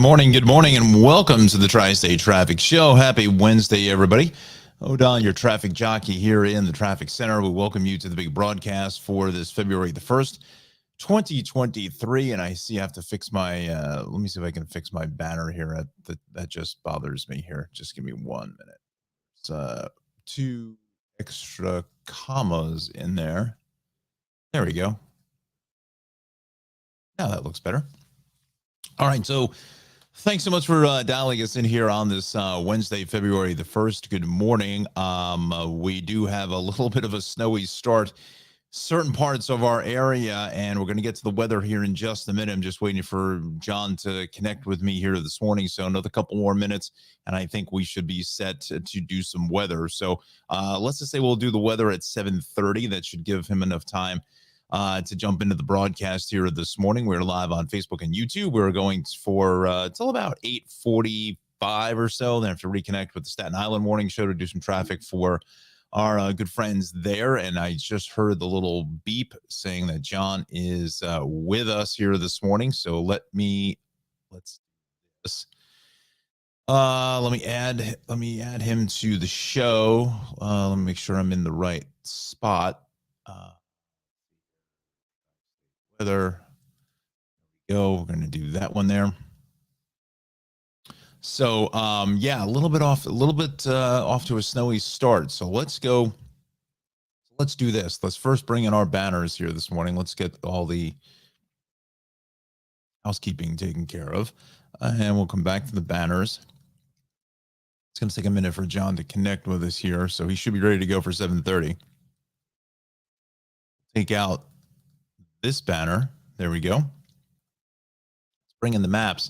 good morning, and welcome to the Tri-State Traffic Show. Happy Wednesday, everybody. O'Donnell, your traffic jockey here in the traffic center. We welcome you to the big broadcast for this February the 1st, 2023. And I see I have to fix my, let me see if I can fix my banner here. That just bothers me here. Just give me 1 minute. It's two extra commas in there. There we go. Now that looks better. All right, so thanks so much for dialing us in here on this Wednesday, February the 1st. Good morning. We do have a little bit of a snowy start, certain parts of our area, and we're going to get to the weather here in just a minute. I'm just waiting for John to connect with me here this morning, so another couple more minutes, and I think we should be set to do some weather. So let's just say we'll do the weather at 7:30. That should give him enough time to jump into the broadcast here this morning. We're live on Facebook and YouTube. We're going for until about 8:45 or so. Then I have to reconnect with the Staten Island Morning Show to do some traffic for our good friends there. And I just heard the little beep saying that John is with us here this morning. So let's do this. Let me add him to the show. Let me make sure I'm in the right spot. Weather. Go. We're going to do that one there. So, yeah, a little bit off to a snowy start. So let's go. Let's do this. Let's first bring in our banners here this morning. Let's get all the housekeeping taken care of, and we'll come back to the banners. It's going to take a minute for John to connect with us here, so he should be ready to go for 7:30. Take out this banner. There we go. Let's bring in the maps.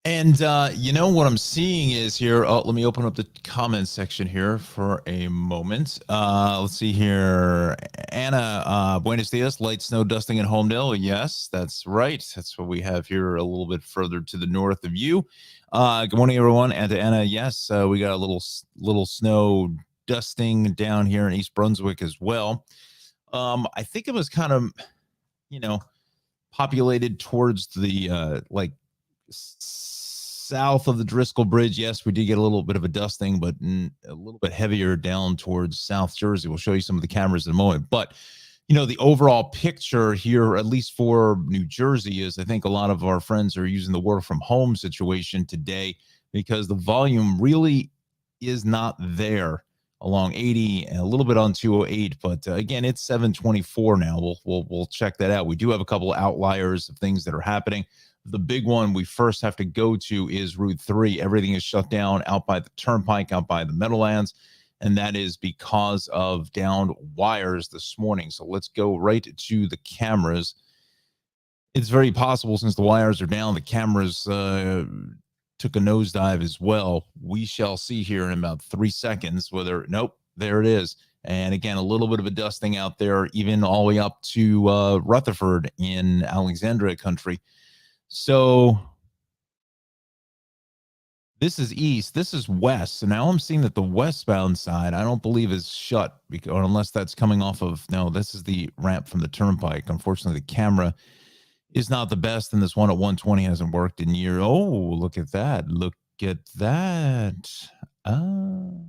And you know what I'm seeing is here. Oh, let me open up the comments section here for a moment. Let's see here. Anna, buenos dias. Light snow dusting in Homedale. Yes, that's right. That's what we have here a little bit further to the north of you. Good morning, everyone. And to Anna, yes, we got a little snow dusting down here in East Brunswick as well. I think it was kind of, populated towards the south of the Driscoll Bridge. Yes, we did get a little bit of a dusting, but a little bit heavier down towards South Jersey. We'll show you some of the cameras in a moment. But, the overall picture here, at least for New Jersey, is I think a lot of our friends are using the work from home situation today because the volume really is not there along 80 and a little bit on 208. But again, it's 724 now. We'll check that out. We do have a couple of outliers of things that are happening. The big one we first have to go to is Route 3. Everything is shut down out by the Turnpike, out by the Meadowlands, and that is because of downed wires this morning. So let's go right to the cameras. It's very possible, since the wires are down, the cameras took a nosedive as well. We shall see here in about 3 seconds whether, nope, there it is. And again, a little bit of a dusting out there, even all the way up to Rutherford in Alexandria country. So this is east, this is west. So now I'm seeing that the westbound side, I don't believe is shut, because, unless that's coming off of, no, this is the ramp from the Turnpike. Unfortunately, the camera is not the best, and this one at 120 hasn't worked in years. Oh, look at that. Look at that. So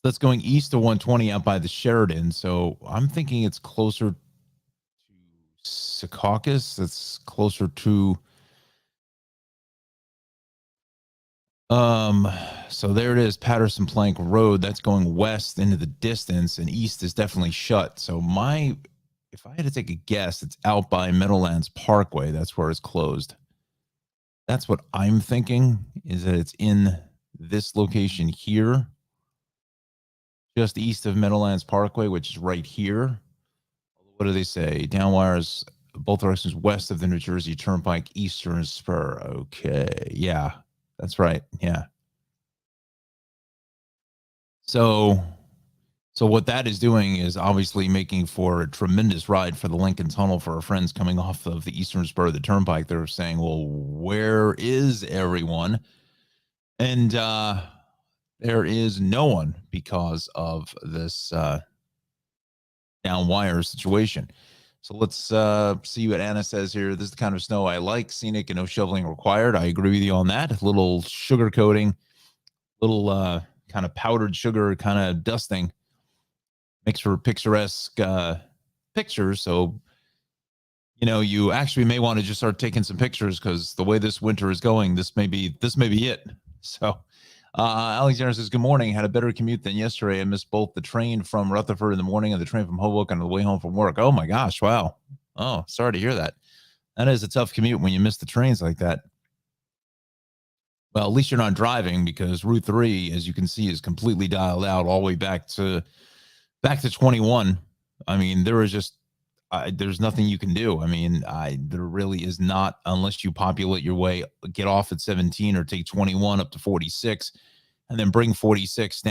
that's going east of 120 out by the Sheridan. So I'm thinking it's closer Secaucus. It's closer to so there it is, Patterson Plank Road. That's going west into the distance, and east is definitely shut. So if I had to take a guess, it's out by Meadowlands Parkway. That's where it's closed. That's what I'm thinking, is that it's in this location here, just east of Meadowlands Parkway, which is right here. What do they say? Down wires, both directions west of the New Jersey Turnpike, eastern spur. Okay, yeah, that's right. Yeah. So what that is doing is obviously making for a tremendous ride for the Lincoln Tunnel for our friends coming off of the eastern spur of the Turnpike. They're saying, well, where is everyone? And there is no one because of this down wire situation. So let's see what Anna says here. This is the kind of snow I like, scenic and no shoveling required. I agree with you on that. A little sugar coating, little kind of powdered sugar kind of dusting makes for picturesque pictures. So, you actually may want to just start taking some pictures because the way this winter is going, this may be it. So, Alexander says, "Good morning. Had a better commute than yesterday. I missed both the train from Rutherford in the morning and the train from Hoboken on the way home from work." Oh my gosh! Wow. Oh, sorry to hear that. That is a tough commute when you miss the trains like that. Well, at least you're not driving because Route 3, as you can see, is completely dialed out all the way back to 21. I mean, there's nothing you can do. I mean, there really is not unless you populate your way, get off at 17 or take 21 up to 46 and then bring 46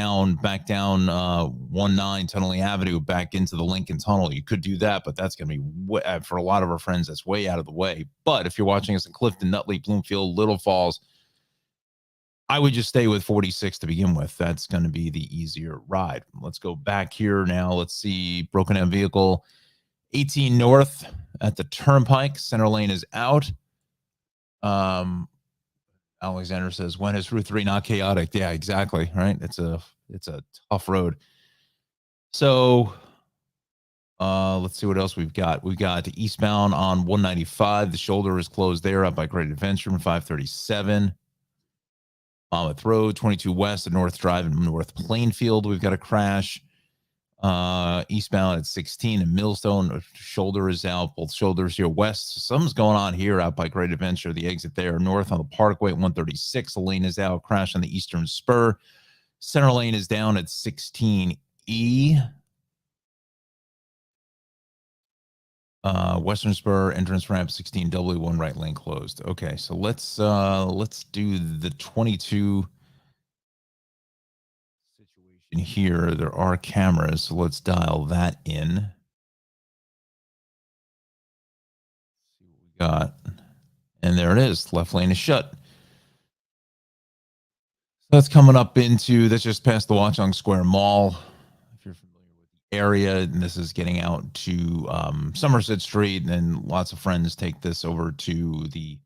back down 19 Tunneling Avenue back into the Lincoln Tunnel. You could do that, but that's going to be for a lot of our friends, that's way out of the way. But if you're watching us in Clifton, Nutley, Bloomfield, Little Falls, I would just stay with 46 to begin with. That's going to be the easier ride. Let's go back here now. Let's see. Broken down vehicle 18 north at the turnpike. Center lane is out. Alexander says, when is Route 3 not chaotic? Yeah, exactly. Right. It's a tough road. So let's see what else we've got. We've got eastbound on 195. The shoulder is closed there up by Great Adventure from 537. Monmouth Road, 22 West at North Drive and North Plainfield. We've got a crash. Eastbound at 16 and Millstone. Shoulder is out. Both shoulders here west. Something's going on here out by Great Adventure. The exit there. North on the Parkway at 136. The lane is out. Crash on the Eastern Spur. Center lane is down at 16E. Western Spur entrance ramp 16W, one right lane closed. Okay, so let's do the 22 situation here. There are cameras, so let's dial that in. See what we got. And there it is. Left lane is shut. So that's coming up that's just past the Watchung Square Mall. If you're familiar with the area, and this is getting out to Somerset Street, and lots of friends take this over to the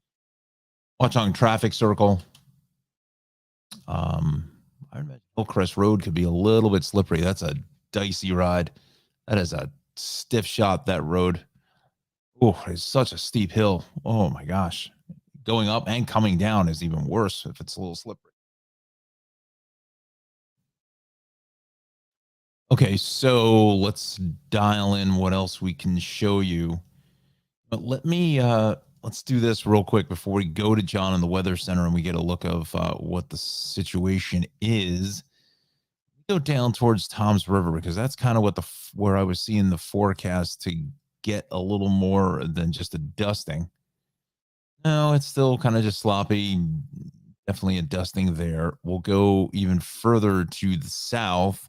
Watchung traffic circle. I imagine Hillcrest Road could be a little bit slippery. That's a dicey ride. That is a stiff shot, that road. Oh, it's such a steep hill. Oh my gosh. Going up and coming down is even worse if it's a little slippery. Okay, so let's dial in what else we can show you. But let's do this real quick before we go to John in the Weather Center and we get a look of what the situation is. Go down towards Tom's River because that's kind of where I was seeing the forecast to get a little more than just a dusting. No, it's still kind of just sloppy. Definitely a dusting there. We'll go even further to the south.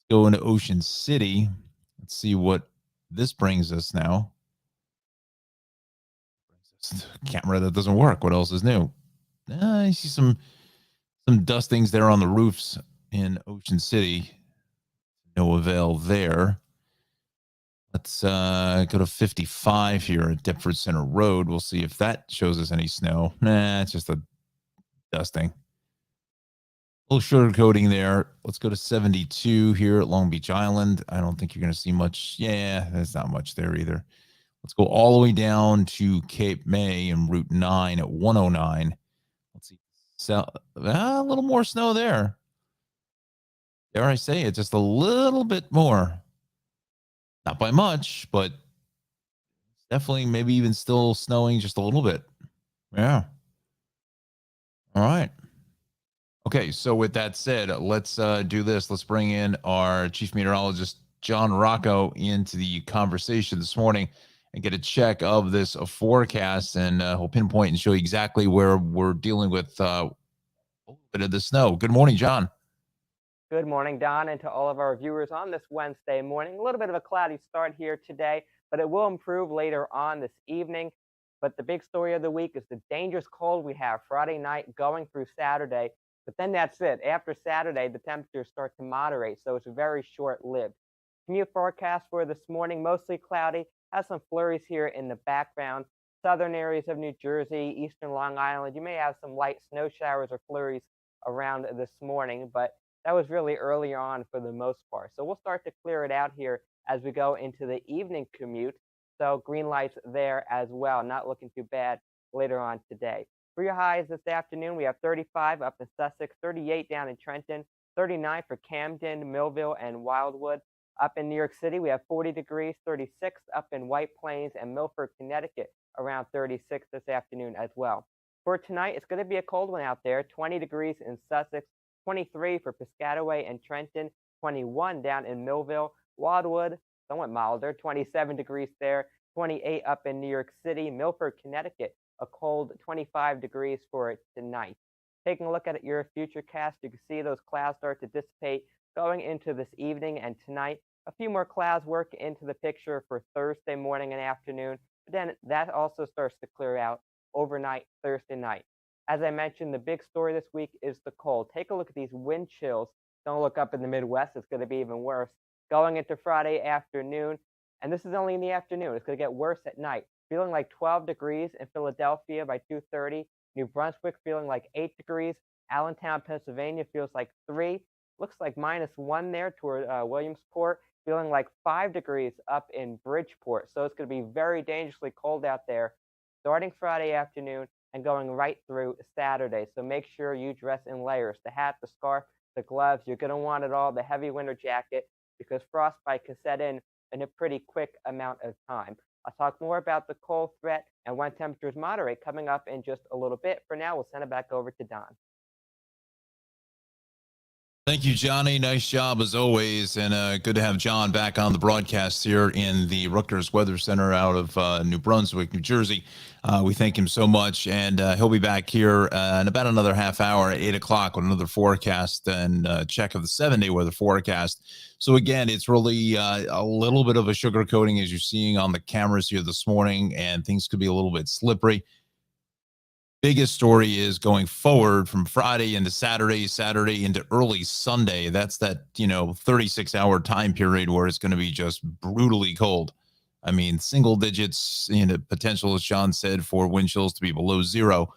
Go into Ocean City. Let's see what this brings us now. Camera that doesn't work. What else is new? I see some dustings there on the roofs in Ocean City. No avail there. Let's go to 55 here at Deptford Center Road. We'll see if that shows us any snow. Nah, it's just a dusting. A little sugar coating there. Let's go to 72 here at Long Beach Island. I don't think you're going to see much. Yeah, there's not much there either. Let's go all the way down to Cape May and Route 9 at 109. Let's see. So, a little more snow there. Dare I say it, just a little bit more. Not by much, but definitely maybe even still snowing just a little bit. Yeah. All right. Okay, so with that said, let's do this. Let's bring in our chief meteorologist, Jon Rocco, into the conversation this morning and get a check of this forecast. And he'll pinpoint and show you exactly where we're dealing with a little bit of the snow. Good morning, John. Good morning, Don, and to all of our viewers on this Wednesday morning. A little bit of a cloudy start here today, but it will improve later on this evening. But the big story of the week is the dangerous cold we have Friday night going through Saturday. But then that's it. After Saturday, the temperatures start to moderate, so it's very short-lived. Commute forecast for this morning, mostly cloudy, Has some flurries here in the background. Southern areas of New Jersey, eastern Long Island, you may have some light snow showers or flurries around this morning, but that was really early on for the most part. So we'll start to clear it out here as we go into the evening commute. So green lights there as well, not looking too bad later on today. For your highs this afternoon, we have 35 up in Sussex, 38 down in Trenton, 39 for Camden, Millville, and Wildwood. Up in New York City, we have 40 degrees, 36 up in White Plains and Milford, Connecticut, around 36 this afternoon as well. For tonight, it's going to be a cold one out there, 20 degrees in Sussex, 23 for Piscataway and Trenton, 21 down in Millville, Wildwood, somewhat milder, 27 degrees there, 28 up in New York City, Milford, Connecticut, a cold 25 degrees for it tonight. Taking a look at your future cast, you can see those clouds start to dissipate going into this evening and tonight. A few more clouds work into the picture for Thursday morning and afternoon, but then that also starts to clear out overnight Thursday night. As I mentioned, the big story this week is the cold. Take a look at these wind chills. Don't look up in the Midwest, it's going to be even worse. Going into Friday afternoon, and this is only in the afternoon, it's going to get worse at night. Feeling like 12 degrees in Philadelphia by 2:30. New Brunswick feeling like 8 degrees. Allentown, Pennsylvania feels like 3. Looks like -1 there toward Williamsport. Feeling like 5 degrees up in Bridgeport. So it's going to be very dangerously cold out there starting Friday afternoon and going right through Saturday. So make sure you dress in layers. The hat, the scarf, the gloves. You're going to want it all. The heavy winter jacket because frostbite can set in a pretty quick amount of time. I'll talk more about the cold threat and when temperatures moderate coming up in just a little bit. For now, we'll send it back over to Don. Thank you, Johnny. Nice job as always, and good to have John back on the broadcast here in the Rutgers Weather Center out of New Brunswick, New Jersey. We thank him so much, and he'll be back here in about another half hour at 8 o'clock with another forecast and check of the 7-day weather forecast. So again, it's really a little bit of a sugar coating as you're seeing on the cameras here this morning, and things could be a little bit slippery. Biggest story is going forward from Friday into Saturday into early Sunday. That's that, 36-hour time period where it's going to be just brutally cold. I mean, single digits in the potential, as John said, for wind chills to be below zero.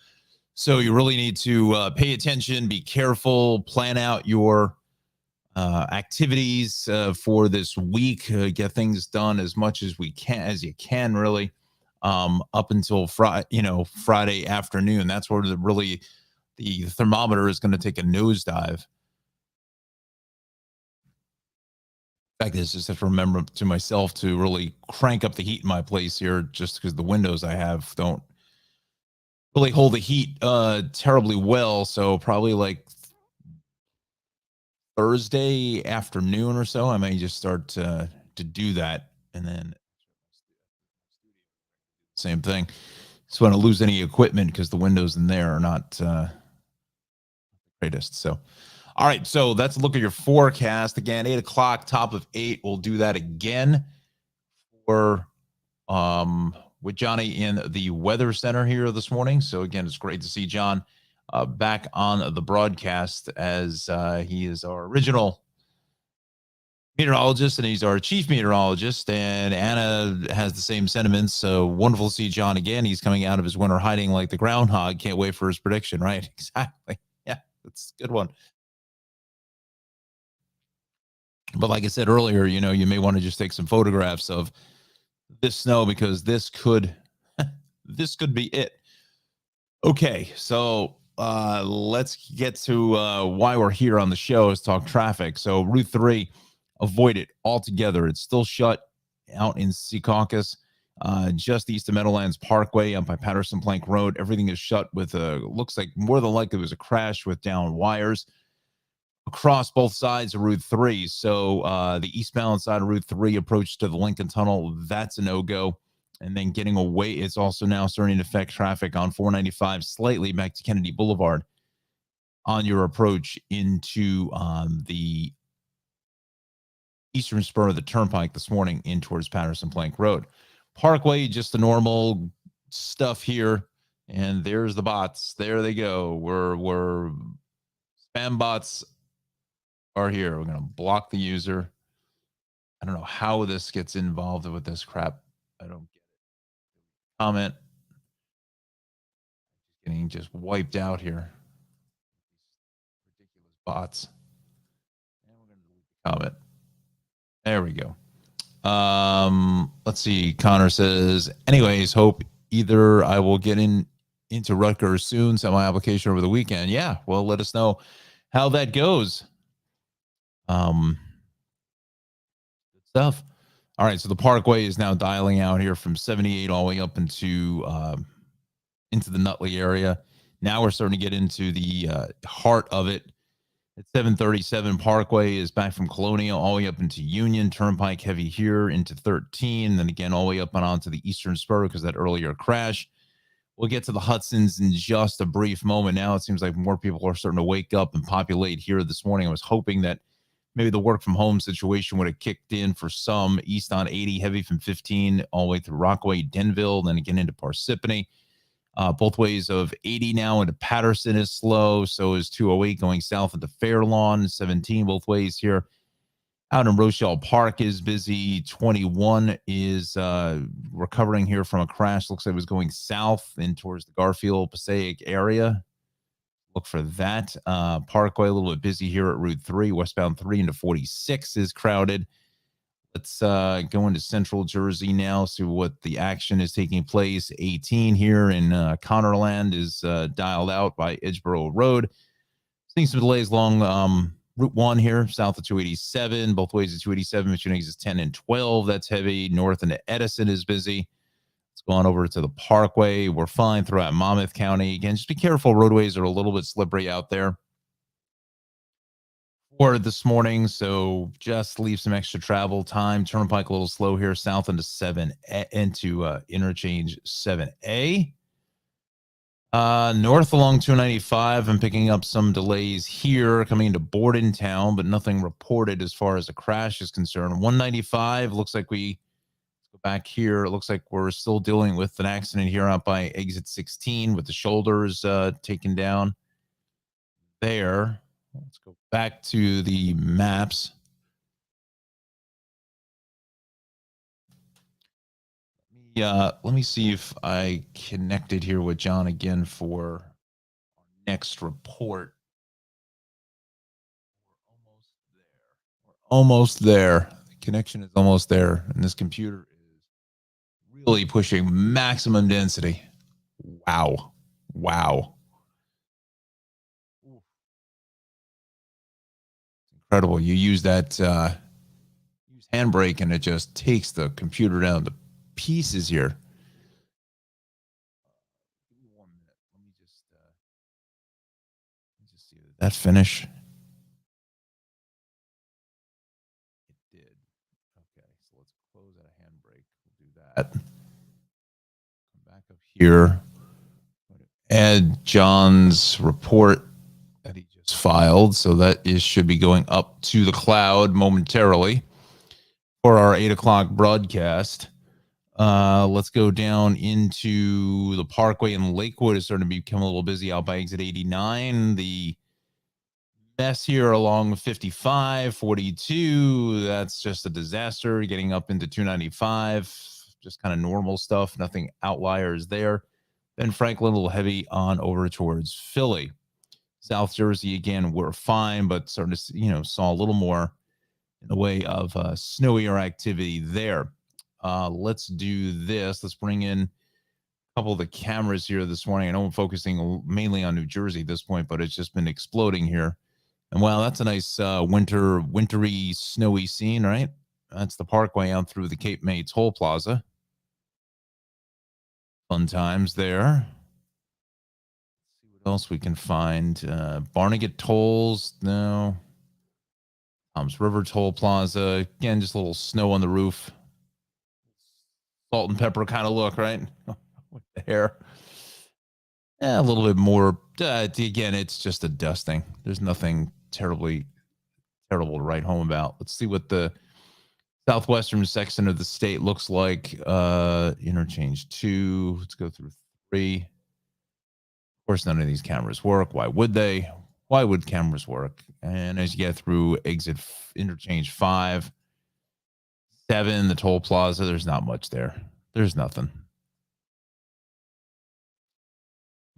So you really need to pay attention, be careful, plan out your activities for this week, get things done as much as you can, really up until Friday afternoon. That's where the thermometer is going to take a nosedive. In fact, I just have to remember to myself to really crank up the heat in my place here, just because the windows I have don't really hold the heat terribly well. So probably like Thursday afternoon or so, I may just start to do that, and then same thing. Just want to lose any equipment because the windows in there are not greatest. So, all right. So that's a look at your forecast again. 8 o'clock, top of 8. We'll do that again for with Johnny in the weather center here this morning. So again, it's great to see John back on the broadcast as he is our original meteorologist and he's our chief meteorologist, and Anna has the same sentiments. So wonderful to see John again. He's coming out of his winter hiding like the groundhog. Can't wait for his prediction, right? Exactly. Yeah, that's a good one. But like I said earlier, you may want to just take some photographs of this snow because this could this could be it. Okay, so let's get to why we're here on the show is talk traffic. So Route 3, avoid it altogether. It's still shut out in Secaucus, just east of Meadowlands Parkway up by Patterson Plank Road. Everything is shut with looks like more than likely it was a crash with down wires across both sides of Route 3. So the eastbound side of Route 3 approach to the Lincoln Tunnel, that's a no-go. And then getting away, it's also now starting to affect traffic on 495 slightly back to Kennedy Boulevard on your approach into the eastern spur of the Turnpike this morning in towards Patterson Plank Road. Parkway, just the normal stuff here. And there's the bots. There they go. We're spam bots are here. We're going to block the user. I don't know how this gets involved with this crap. I don't get it. Comment. Getting just wiped out here. Ridiculous bots. And we're going to delete the comment. There we go. Let's see. Connor says, anyways, hope either I will get into Rutgers soon, send my application over the weekend. Yeah, well, let us know how that goes. Good stuff. All right, so the Parkway is now dialing out here from 78 all the way up into the Nutley area. Now we're starting to get into the heart of it. At 737 Parkway is back from Colonial all the way up into Union. Turnpike heavy here into 13. Then again, all the way up and onto the Eastern Spur because that earlier crash. We'll get to the Hudsons in just a brief moment. Now it seems like more people are starting to wake up and populate here this morning. I was hoping that maybe the work from home situation would have kicked in for some. East on 80, heavy from 15 all the way through Rockaway, Denville, then again into Parsippany. Both ways of 80 now into Patterson is slow. So is 208 going south into Fairlawn. 17 both ways here. Out in Rochelle Park is busy. 21 is recovering here from a crash. Looks like it was going south in towards the Garfield Passaic area. Look for that. Parkway a little bit busy here at Route 3. Westbound 3 into 46 is crowded. Let's go into Central Jersey now, see what the action is taking place. 18 here in Connerland is dialed out by Edgeboro Road. Seeing some delays along Route 1 here, south of 287. Both ways of 287, between exits 10 and 12. That's heavy. North into Edison is busy. Let's go on over to the Parkway. We're fine throughout Monmouth County. Again, just be careful. Roadways are a little bit slippery out there for this morning, so just leave some extra travel time. Turnpike a little slow here, south into 7 into interchange 7A. North along 295, I'm picking up some delays here coming into Bordentown, but nothing reported as far as a crash is concerned. 195 looks like let's go back here. It looks like we're still dealing with an accident here out by exit 16 with the shoulders taken down there. Let's go back to the maps. Let me see if I connected here with John again for our next report. We're almost there. The connection is almost there, and this computer is really pushing maximum density. Wow. Incredible. You use that use handbrake and it just takes the computer down to pieces here. Give me 1 minute. Let me just see. Did that finish? It did. Okay, so let's close out a handbrake. We'll do that. Come back up here. Add John's report that he just filed. So that should be going up to the cloud momentarily for our 8 o'clock broadcast. Let's go down into the Parkway in Lakewood. Is starting to become a little busy out by exit 89. The mess here along 55, 42. That's just a disaster. Getting up into 295. Just kind of normal stuff. Nothing outliers there. Then Franklin a little heavy on over towards Philly. South Jersey, again, we're fine, but starting to, saw a little more in the way of snowier activity there. Let's do this. Let's bring in a couple of the cameras here this morning. I know I'm focusing mainly on New Jersey at this point, but it's just been exploding here. And wow, that's a nice wintry, snowy scene, right? That's the Parkway out through the Cape May Toll Plaza. Fun times there. Let's see what else we can find. Barnegat Tolls, no. Toms River Toll Plaza. Again, just a little snow on the roof. Salt and pepper kind of look, right? With the hair. Yeah, a little bit more. Again, it's just a dusting. There's nothing terrible to write home about. Let's see what the southwestern section of the state looks like. Interchange 2. Let's go through 3. Of course, none of these cameras work. Why would they? Why would cameras work? And as you get through interchange 5, 7, the toll plaza, there's not much there. There's nothing.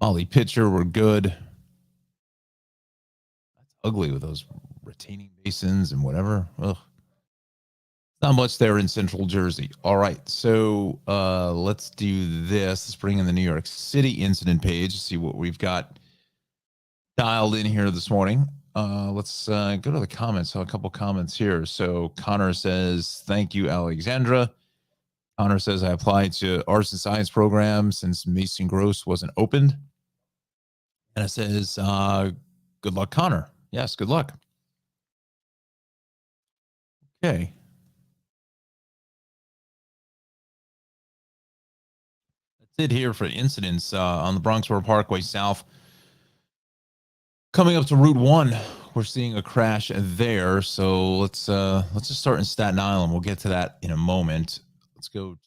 Molly pitcher, we're good. That's ugly with those retaining basins and whatever. Ugh. Not much there in Central Jersey. All right, so let's do this. Let's bring in the New York City incident page to see what we've got dialed in here this morning. Let's go to the comments. So a couple comments here. So Connor says, "Thank you, Alexandra." Connor says, "I applied to arts and science program since Mason Gross wasn't opened." And it says, "Good luck, Connor." Yes, good luck. Okay. That's it here for incidents on the Bronx River Parkway South. Coming up to Route 1, we're seeing a crash there. So let's just start in Staten Island. We'll get to that in a moment. Let's go to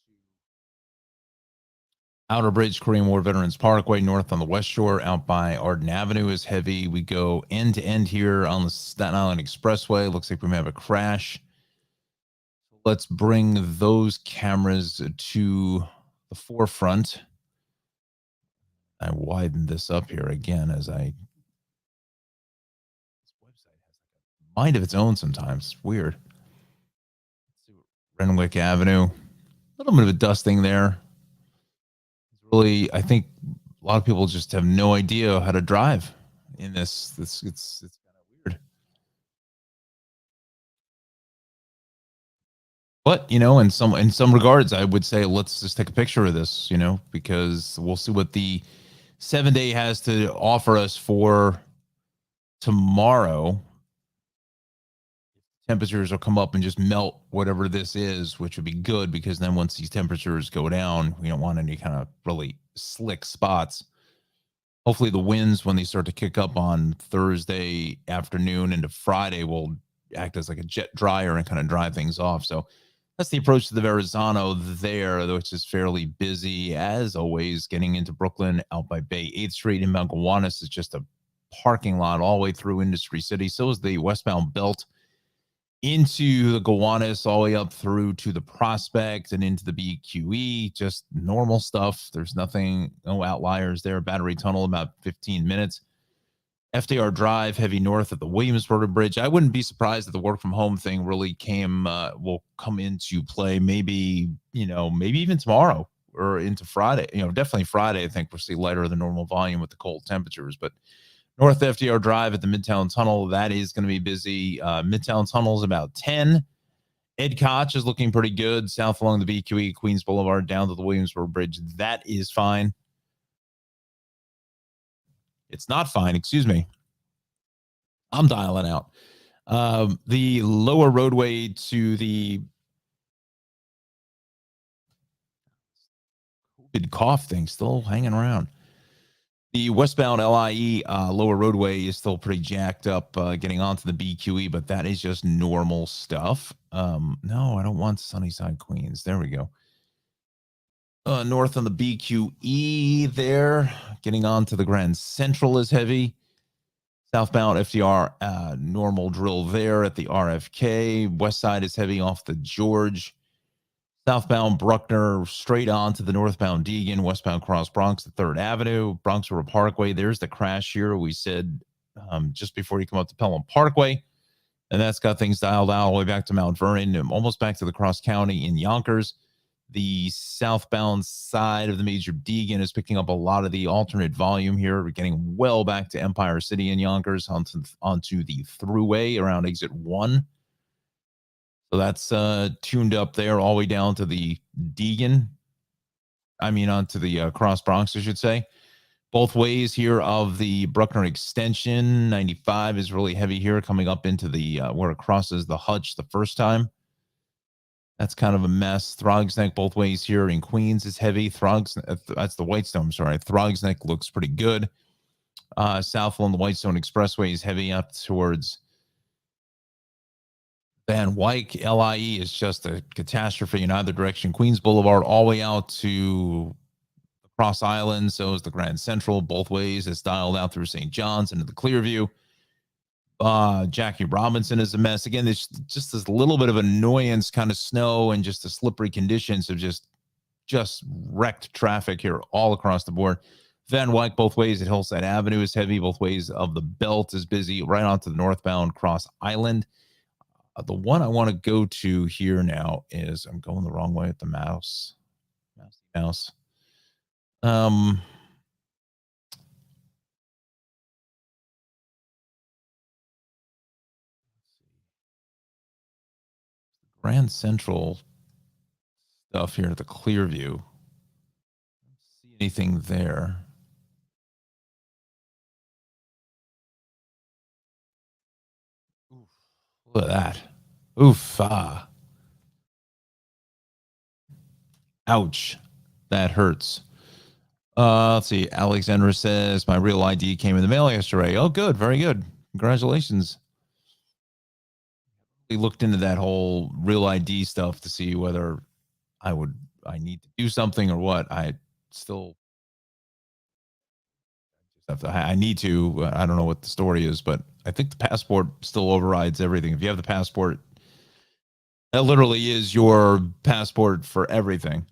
Outer Bridge, Korean War Veterans Parkway, north on the West Shore, out by Arden Avenue is heavy. We go end to end here on the Staten Island Expressway. Looks like we may have a crash. Let's bring those cameras to the forefront. I widen this up here again as I. This website has like a mind of its own sometimes. It's weird. Renwick Avenue. A little bit of a dusting there. It's really, I think a lot of people just have no idea how to drive in this. It's kind of weird. But in some regards, I would say let's just take a picture of this, because we'll see what the 7-day has to offer us for tomorrow. Temperatures will come up and just melt whatever this is, which would be good because then once these temperatures go down, we don't want any kind of really slick spots. Hopefully the winds, when they start to kick up on Thursday afternoon into Friday, will act as like a jet dryer and kind of dry things off. So that's the approach to the Verrazano there, which is fairly busy as always. Getting into Brooklyn out by Bay 8th Street. Inbound Gowanus is just a parking lot all the way through Industry City. So is the westbound belt into the Gowanus, all the way up through to the Prospect and into the BQE. Just normal stuff. There's nothing, no outliers there. Battery Tunnel, about 15 minutes. FDR Drive, heavy north at the Williamsburg Bridge. I wouldn't be surprised if the work from home thing really will come into play. Maybe even tomorrow or into Friday. Definitely Friday. I think we'll see lighter than normal volume with the cold temperatures. But North FDR Drive at the Midtown Tunnel, that is going to be busy. Midtown Tunnel is about 10. Ed Koch is looking pretty good. South along the BQE, Queens Boulevard, down to the Williamsburg Bridge. That is fine. It's not fine, excuse me. I'm dialing out. The lower roadway to the COVID cough thing still hanging around. The westbound LIE lower roadway is still pretty jacked up getting onto the BQE, but that is just normal stuff. No, I don't want Sunnyside, Queens. There we go. North on the BQE there, getting onto the Grand Central is heavy. Southbound FDR, normal drill there at the RFK. West side is heavy off the George. Southbound Bruckner, straight on to the northbound Deegan, westbound Cross Bronx to 3rd Avenue, Bronx River Parkway. There's the crash here. We said just before you come up to Pelham Parkway. And that's got things dialed out all the way back to Mount Vernon, almost back to the Cross County in Yonkers. The southbound side of the major Deegan is picking up a lot of the alternate volume here. We're getting well back to Empire City in Yonkers onto the thruway around exit 1. So that's tuned up there all the way down to the Deegan. Onto the Cross Bronx, I should say. Both ways here of the Bruckner extension. 95 is really heavy here coming up into the where it crosses the Hutch the first time. That's kind of a mess. Throgs Neck both ways here in Queens is heavy. That's the Whitestone, sorry. Throgs Neck looks pretty good. South along the Whitestone Expressway is heavy up towards Van Wyck. LIE is just a catastrophe in either direction. Queens Boulevard all the way out to Cross Island. So is the Grand Central both ways. It's dialed out through St. John's into the Clearview. Jackie Robinson is a mess. Again, there's just this little bit of annoyance, kind of snow and just the slippery conditions of just just wrecked traffic here all across the board. Van Wyck both ways at Hillside Avenue is heavy. Both ways of the belt is busy. Right onto the northbound Cross Island. The one I want to go to here now is I'm going the wrong way with the mouse. Mouse. Um, Grand Central stuff here at the Clearview. Don't see anything there. Oof, look at that. Oof. Ouch. That hurts. Let's see. Alexandra says, my real ID came in the mail yesterday. Oh, good. Very good. Congratulations. We looked into that whole real ID stuff to see whether I need to do something or what. I still have to, I need to. I don't know what the story is, but I think the passport still overrides everything. If you have the passport, that literally is your passport for everything.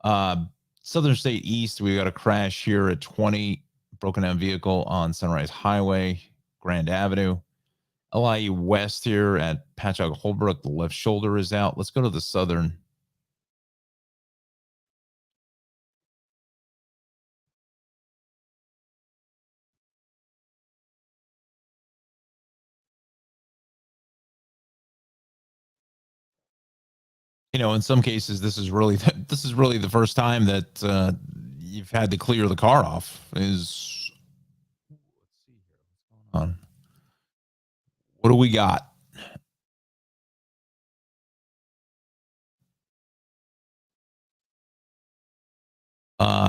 Southern State East, we got a crash here at 20, broken down vehicle on Sunrise Highway, Grand Avenue. LIE West here at Patchogue Holbrook, the left shoulder is out. Let's go to the Southern. In some cases, this is really the first time that you've had to clear the car off. Let's see here. What's going on? What do we got?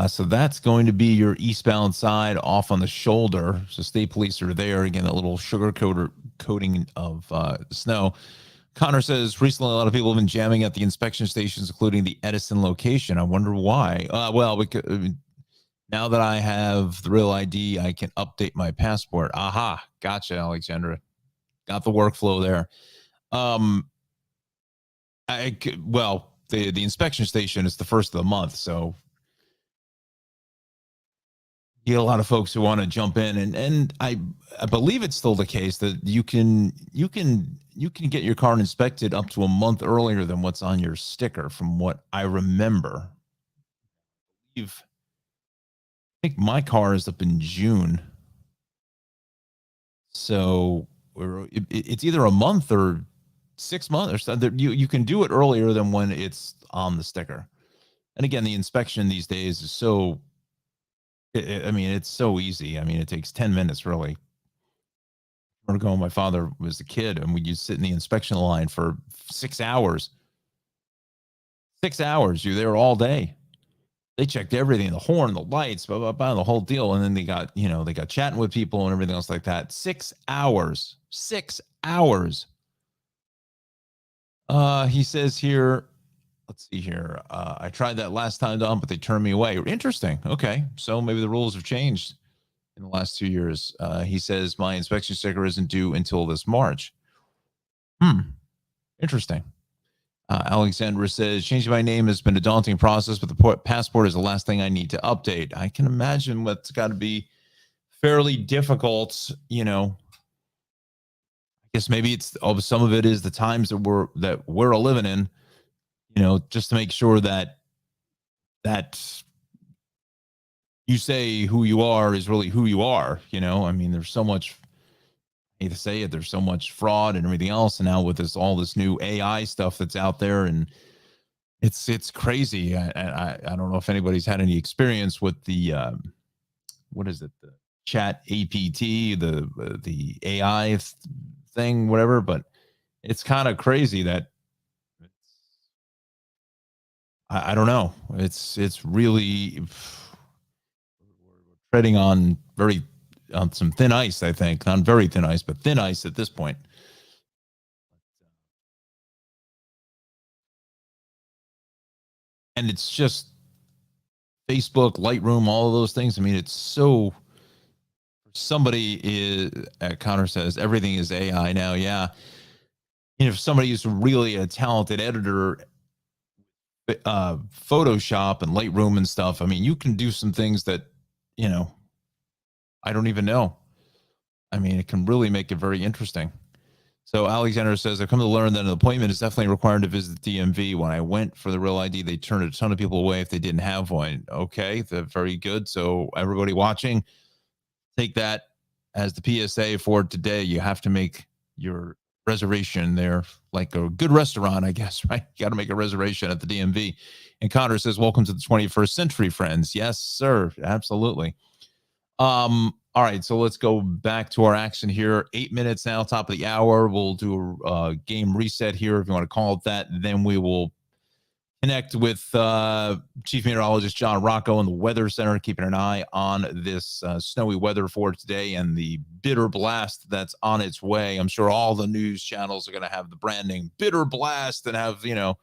So that's going to be your eastbound side off on the shoulder. So state police are there. Again, that little sugar coating of snow. Connor says, recently a lot of people have been jamming at the inspection stations, including the Edison location. I wonder why. Now that I have the real ID, I can update my passport. Aha. Gotcha, Alexandra. Got the workflow there. The inspection station is the first of the month, so you get a lot of folks who want to jump in, and I believe it's still the case that you can get your car inspected up to a month earlier than what's on your sticker, from what I remember. I think my car is up in June, so it's either a month or 6 months or something. You can do it earlier than when it's on the sticker. And again, the inspection these days is so. It's so easy. It takes 10 minutes, really. Ago, my father was a kid, and we used to sit in the inspection line for 6 hours. 6 hours. You're there all day. They checked everything, the horn, the lights, blah, blah, blah, the whole deal. And then they got chatting with people and everything else like that. 6 hours. 6 hours. He says here, let's see here. I tried that last time, Don, but they turned me away. Interesting. Okay. So maybe the rules have changed in the last 2 years. He says my inspection sticker isn't due until this March. Interesting. Alexandra says, changing my name has been a daunting process, but the passport is the last thing I need to update. I can imagine what's got to be fairly difficult. I guess maybe it's some of it is the times that we're living in. Just to make sure that you say who you are is really who you are. There's so much. I hate to say it, there's so much fraud and everything else, and now with all this new AI stuff that's out there, and it's crazy. I don't know if anybody's had any experience with the what is it, the Chat APT, the AI thing, whatever, but it's kind of crazy that I don't know. It's really treading on some thin ice, I think. Not very thin ice, but thin ice at this point. And it's just Facebook, Lightroom, all of those things. It's so. Somebody Connor says everything is AI now. Yeah. If somebody is really a talented editor, Photoshop and Lightroom and stuff. I mean, you can do some things that, you know, I don't even know. I mean, it can really make it very interesting. So Alexander says, I've come to learn that an appointment is definitely required to visit the DMV. When I went for the real ID, they turned a ton of people away if they didn't have one. Okay, that's very good. So everybody watching, take that as the PSA for today. You have to make your reservation there, like a good restaurant, I guess, right? You got to make a reservation at the DMV. And Connor says, welcome to the 21st century, friends. Yes, sir. Absolutely. All right, so let's go back to our action here. 8 minutes now, top of the hour. We'll do a game reset here, if you want to call it that. Then we will connect with Chief Meteorologist Jon Rocco in the Weather Center, keeping an eye on this snowy weather for today and the bitter blast that's on its way. I'm sure all the news channels are going to have the branding bitter blast and have, you know,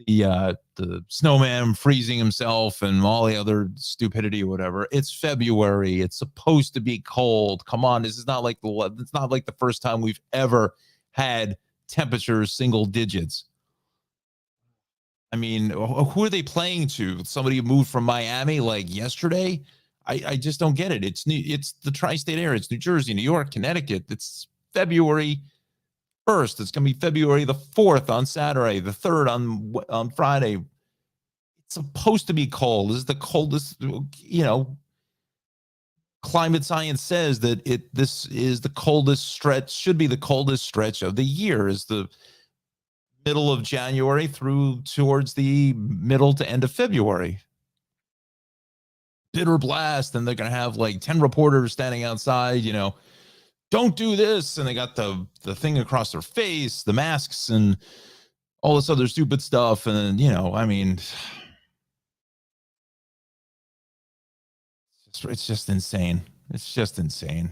the snowman freezing himself and all the other stupidity or whatever. It's February. It's supposed to be cold. Come on, it's not like the first time we've ever had temperatures single digits. I mean, who are they playing to? Somebody who moved from Miami like yesterday? I just don't get it. It's the tri-state area. It's New Jersey, New York, Connecticut. It's February 1st. It's going to be February the 4th on Saturday, the 3rd on Friday. It's supposed to be cold. This is the coldest, you know, climate science says that this is the coldest stretch, should be the coldest stretch of the year, is the middle of January through towards the middle to end of February. Bitter blast, and they're going to have like 10 reporters standing outside, you know, don't do this, and they got the thing across their face, the masks, and all this other stupid stuff. And you know, I mean, it's just insane. It's just insane.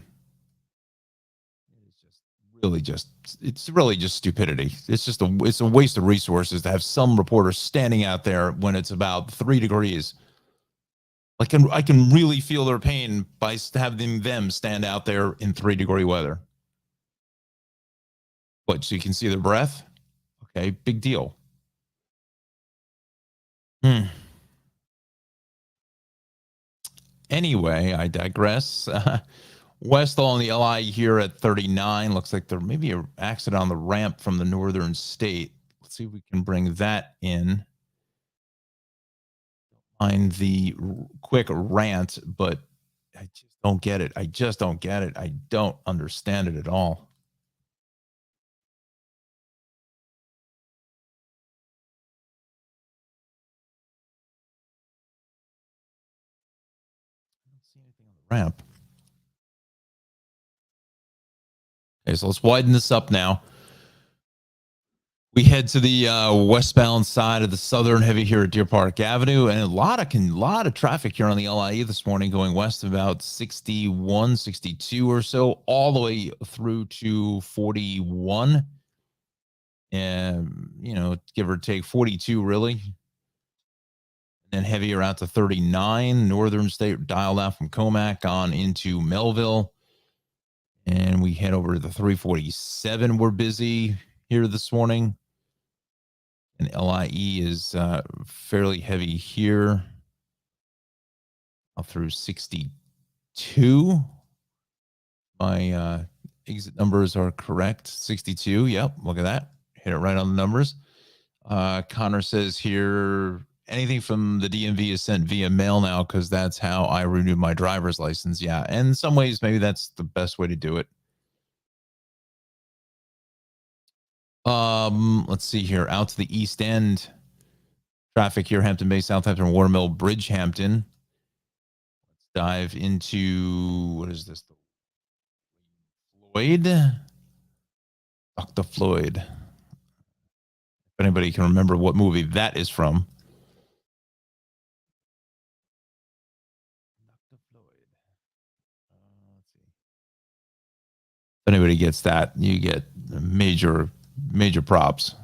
It's really just stupidity. It's a waste of resources to have some reporters standing out there when it's about 3 degrees. I can really feel their pain by having them stand out there in 3-degree weather. What, so you can see their breath? Okay, big deal. Anyway, I digress. Westall on the LI here at 39. Looks like there may be an accident on the ramp from the northern state. Let's see if we can bring that in. Find the quick rant, but I just don't get it. I just don't get it. I don't understand it at all. I don't see anything on the ramp. Okay, so let's widen this up now. We head to the westbound side of the southern heavy here at Deer Park Avenue, and a lot of traffic here on the LIE this morning, going west about 61, 62 or so, all the way through to 41, and you know, give or take 42, really, and then heavier out to 39. Northern state dialed out from Comac on into Melville, and we head over to the 347. We're busy here this morning. And LIE is fairly heavy here up through 62. My exit numbers are correct. 62. Yep. Look at that. Hit it right on the numbers. Connor says here, anything from the DMV is sent via mail now because that's how I renewed my driver's license. Yeah. And in some ways, maybe that's the best way to do it. Let's see here. Out to the East End. Traffic here, Hampton Bay, Southampton, Watermill, Bridgehampton. Let's dive into, what is this? Floyd? Dr. Floyd. If anybody can remember what movie that is from. Dr. Floyd. Let's see. If anybody gets that, you get major props.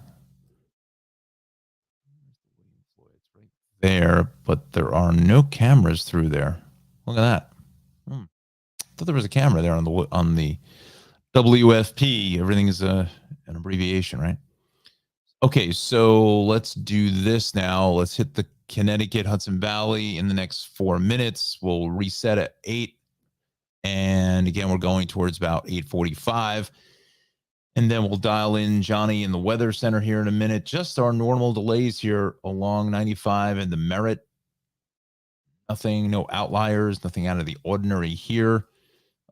There, but there are no cameras through there. Look at that. I thought there was a camera there on the WFP. Everything is an abbreviation, right? Okay, so let's do this now. Let's hit the Connecticut Hudson Valley in the next 4 minutes. We'll reset at 8. And again, we're going towards about 8:45. And then we'll dial in Johnny in the Weather Center here in a minute. Just our normal delays here along 95 and the Merritt. Nothing, no outliers, nothing out of the ordinary here.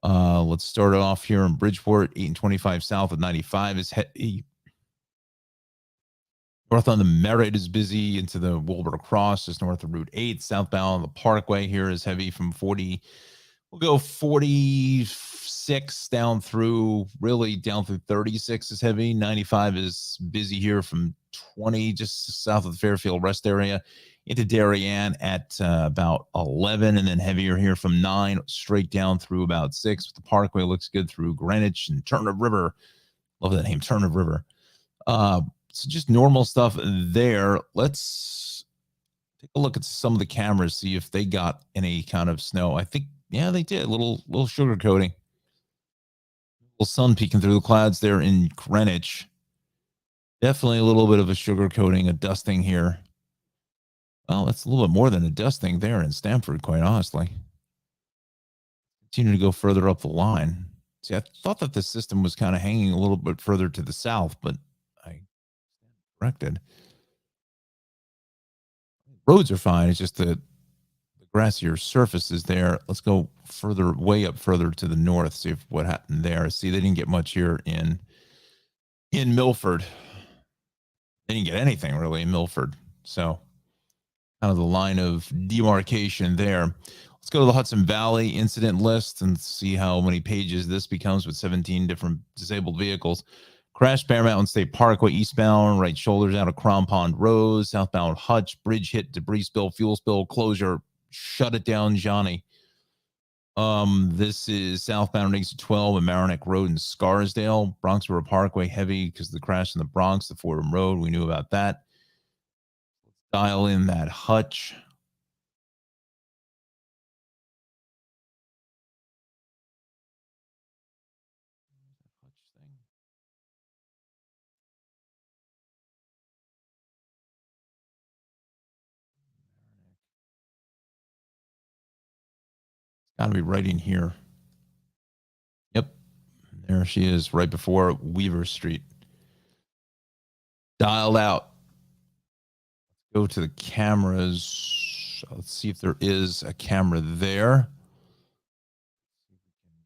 Let's start it off here in Bridgeport, 8 and 25 south of 95 is heavy. North on the Merritt is busy into the Wilbur Cross, just north of Route 8. Southbound on the Parkway here is heavy from 40. We'll go 46 down through, really down through 36 is heavy. 95 is busy here from 20, just south of the Fairfield Rest area, into Darien at about 11, and then heavier here from 9 straight down through about 6. The Parkway looks good through Greenwich and Turnip River. Love that name, Turnip River. So just normal stuff there. Let's take a look at some of the cameras, see if they got any kind of snow. I think, yeah, they did. Little sugar coating. Little sun peeking through the clouds there in Greenwich. Definitely a little bit of a sugar coating, a dusting here. Well, that's a little bit more than a dusting there in Stamford, quite honestly. Continue to go further up the line. See, I thought that the system was kind of hanging a little bit further to the south, but I corrected. Roads are fine. It's just the grassier surface is there. Let's go further, way up further to the north, see if what happened there. See, they didn't get much here in Milford. They didn't get anything really in Milford. So kind of the line of demarcation there. Let's go to the Hudson Valley incident list and see how many pages this becomes with 17 different disabled vehicles. Crash Bear Mountain State Parkway eastbound, right shoulders out of Crom Pond Road, southbound Hutch, bridge hit, debris spill, fuel spill, closure. Shut it down, Johnny. This is southbound exit 12 and Maronick Road in Scarsdale. Bronx River Parkway heavy because of the crash in the Bronx, the Fordham Road. We knew about that. Let's dial in that Hutch. Got to be right in here. Yep. There she is right before Weaver Street. Dialed out. Go to the cameras. Let's see if there is a camera there.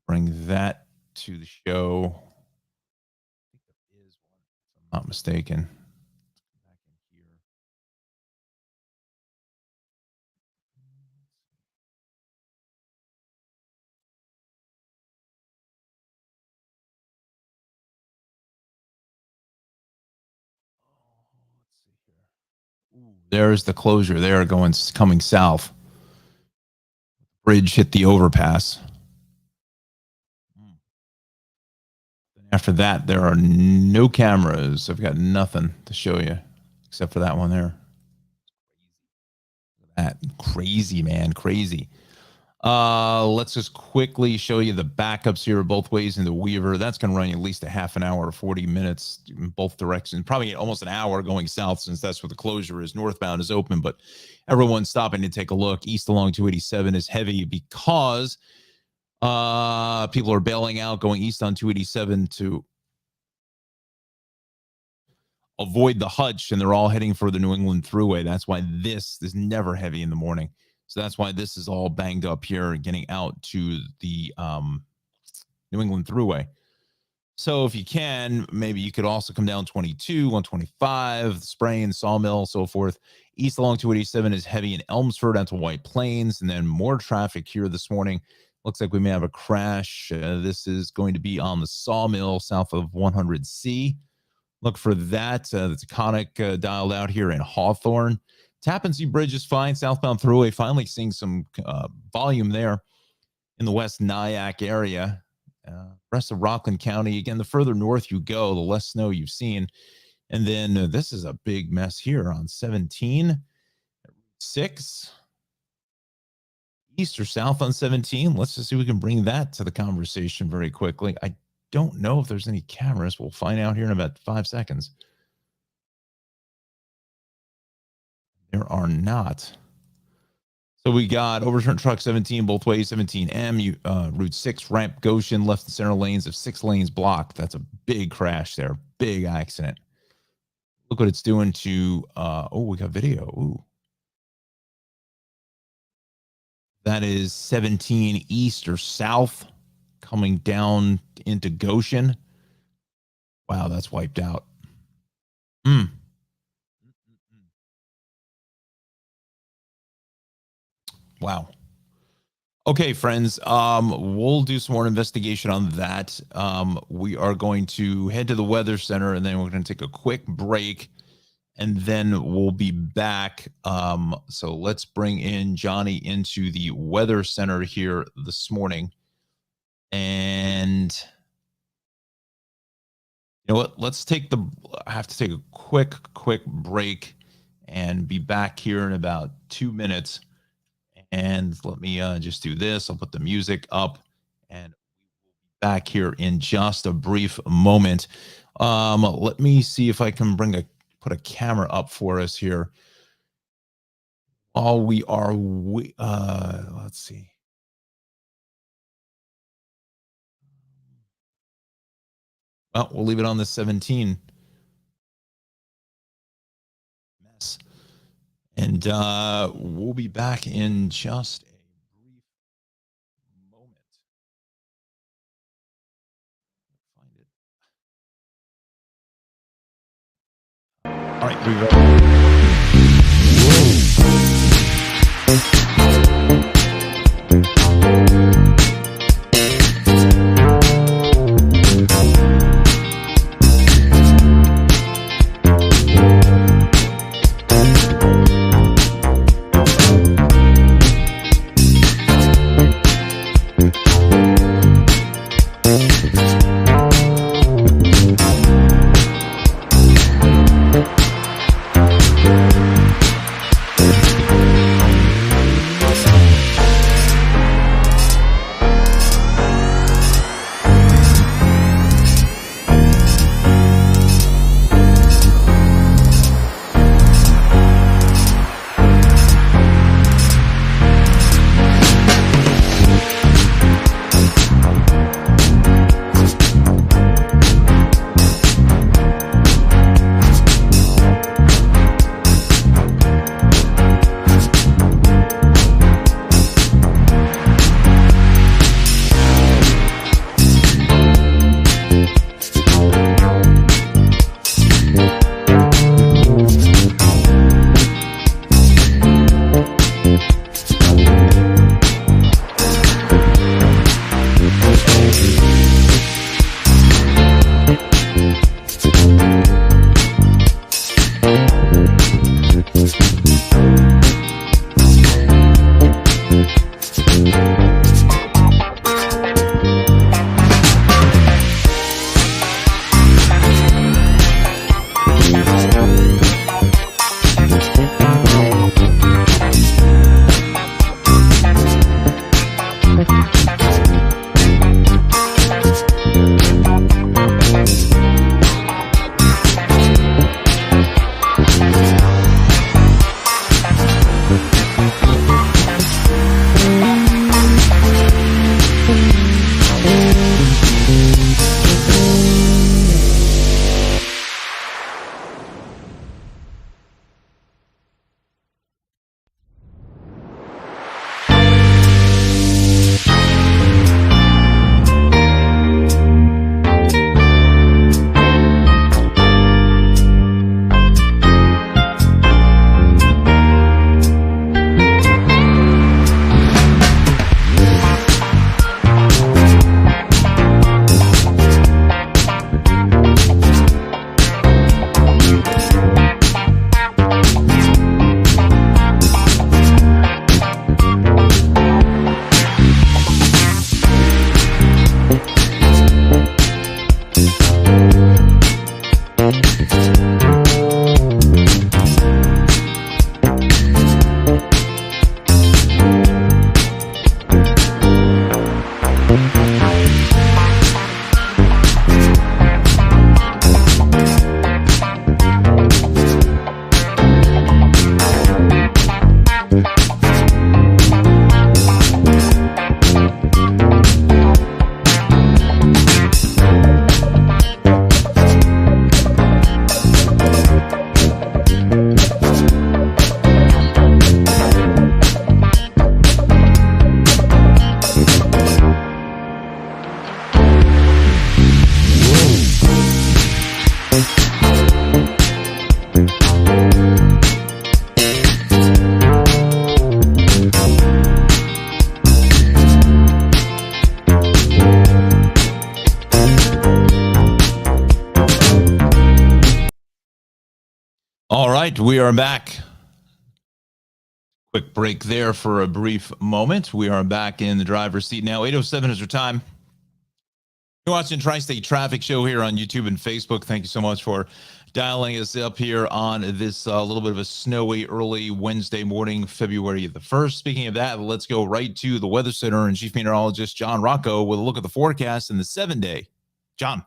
Bring that to the show. I think there is one, if I'm not mistaken. Back in here. Let's see here. Ooh, there's the closure there coming south. Bridge hit the overpass. After that, there are no cameras. I've got nothing to show you except for that one there. That crazy, man, crazy. Let's just quickly show you the backups here both ways in the Weaver. That's going to run you at least a half an hour or 40 minutes in both directions. Probably almost an hour going south since that's where the closure is. Northbound is open, but everyone's stopping to take a look. East along 287 is heavy because people are bailing out going east on 287 to avoid the Hutch, and they're all heading for the New England Thruway. That's why this is never heavy in the morning. So that's why this is all banged up here, getting out to the New England Thruway. So if you can, maybe you could also come down 22, 125, Sprain, Sawmill, so forth. East along 287 is heavy in Elmsford out to White Plains, and then more traffic here this morning. Looks like we may have a crash. This is going to be on the Sawmill south of 100C. Look for that. The Taconic dialed out here in Hawthorne. Tappan Zee Bridge is fine. Southbound Thruway finally seeing some volume there in the West Nyack area. Rest of Rockland County, again, the further north you go, the less snow you've seen. And then this is a big mess here on 17, 6, east or south on 17. Let's just see if we can bring that to the conversation very quickly. I don't know if there's any cameras. We'll find out here in about 5 seconds. There are not. So we got overturned truck 17 both ways, 17M, Route 6 ramp Goshen, left and center lanes of 6 lanes blocked. That's a big crash there, big accident. Look what it's doing to, oh, we got video. Ooh. That is 17 east or south coming down into Goshen. Wow, that's wiped out. Wow. Okay, friends, we'll do some more investigation on that. We are going to head to the weather center, and then we're going to take a quick break, and then we'll be back. So let's bring in Johnny into the weather center here this morning. And you know what? I have to take a quick break and be back here in about 2 minutes. And let me just do this. I'll put the music up, and we'll be back here in just a brief moment. Let me see if I can put a camera up for us here while we are. Let's see. Well, we'll leave it on the 17 mess. And we'll be back in just a brief moment. Find it. All right, we All right, we are back. Quick break there for a brief moment. We are back in the driver's seat now. 8:07 is our time. You're watching Tri-State Traffic Show here on YouTube and Facebook. Thank you so much for dialing us up here on this little bit of a snowy early Wednesday morning, February the 1st. Speaking of that, let's go right to the Weather Center and Chief Meteorologist Jon Rocco with a look at the forecast in the 7-day. John.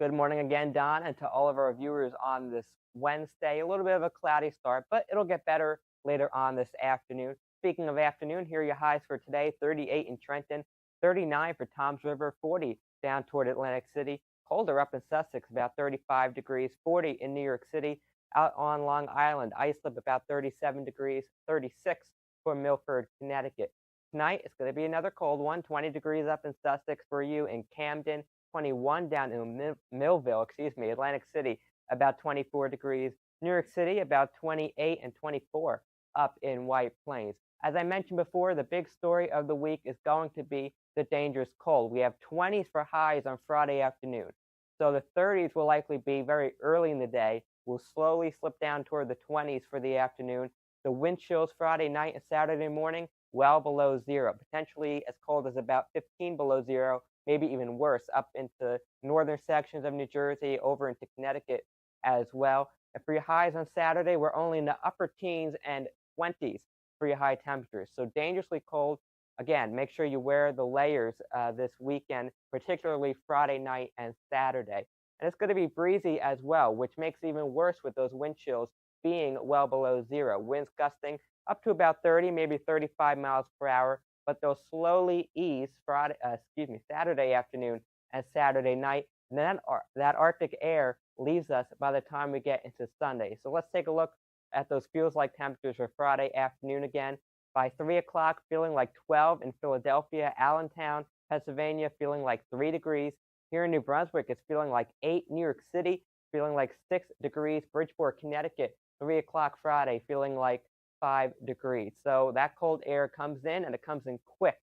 Good morning again, Don, and to all of our viewers on this Wednesday. A little bit of a cloudy start, but it'll get better later on this afternoon. Speaking of afternoon, here are your highs for today: 38 in Trenton, 39 for Toms River, 40 down toward Atlantic City. Colder up in Sussex, about 35 degrees, 40 in New York City. Out on Long Island, Islip, about 37 degrees, 36 for Milford, Connecticut. Tonight, it's going to be another cold one, 20 degrees up in Sussex for you in Camden, 21 down in Millville, Atlantic City, about 24 degrees. New York City, about 28 and 24 up in White Plains. As I mentioned before, the big story of the week is going to be the dangerous cold. We have 20s for highs on Friday afternoon. So the 30s will likely be very early in the day. We'll slowly slip down toward the 20s for the afternoon. The wind chills Friday night and Saturday morning, well below zero, potentially as cold as about 15 below zero, maybe even worse, up into northern sections of New Jersey, over into Connecticut as well. And for your highs on Saturday, we're only in the upper teens and 20s for your high temperatures. So dangerously cold. Again, make sure you wear the layers this weekend, particularly Friday night and Saturday. And it's going to be breezy as well, which makes it even worse with those wind chills being well below zero. Winds gusting up to about 30, maybe 35 miles per hour, but they'll slowly ease Saturday afternoon and Saturday night. And then that Arctic air leaves us by the time we get into Sunday. So let's take a look at those feels-like temperatures for Friday afternoon again. By 3 o'clock, feeling like 12 in Philadelphia, Allentown, Pennsylvania, feeling like 3 degrees. Here in New Brunswick, it's feeling like 8. New York City, feeling like 6 degrees. Bridgeport, Connecticut, 3 o'clock Friday, feeling like 5 degrees. So that cold air comes in, and it comes in quick,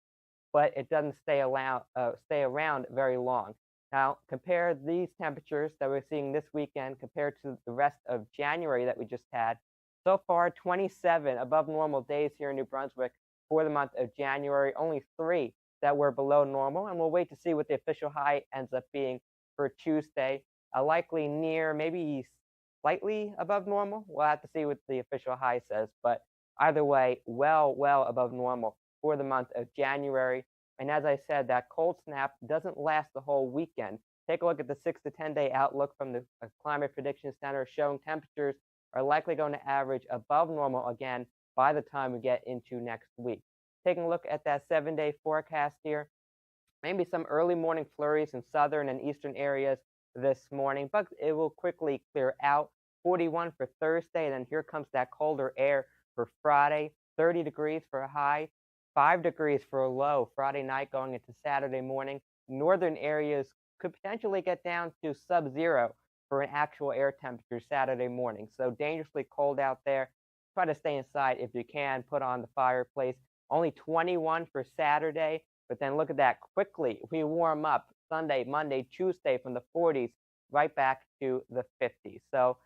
but it doesn't stay around very long. Now, compare these temperatures that we're seeing this weekend compared to the rest of January that we just had. So far, 27 above normal days here in New Brunswick for the month of January, only 3 that were below normal, and we'll wait to see what the official high ends up being for Tuesday. Likely near, maybe slightly above normal. We'll have to see what the official high says, but either way, well above normal for the month of January. And as I said, that cold snap doesn't last the whole weekend. Take a look at the 6 to 10 day outlook from the Climate Prediction Center, showing temperatures are likely going to average above normal again by the time we get into next week. Taking a look at that 7-day forecast here, maybe some early morning flurries in southern and eastern areas this morning, but it will quickly clear out. 41 for Thursday, and then here comes that colder air for Friday. 30 degrees for a high, 5 degrees for a low Friday night going into Saturday morning. Northern areas could potentially get down to sub-zero for an actual air temperature Saturday morning. So dangerously cold out there. Try to stay inside if you can. Put on the fireplace. Only 21 for Saturday, but then look at that. Quickly, we warm up Sunday, Monday, Tuesday from the 40s right back to the 50s. So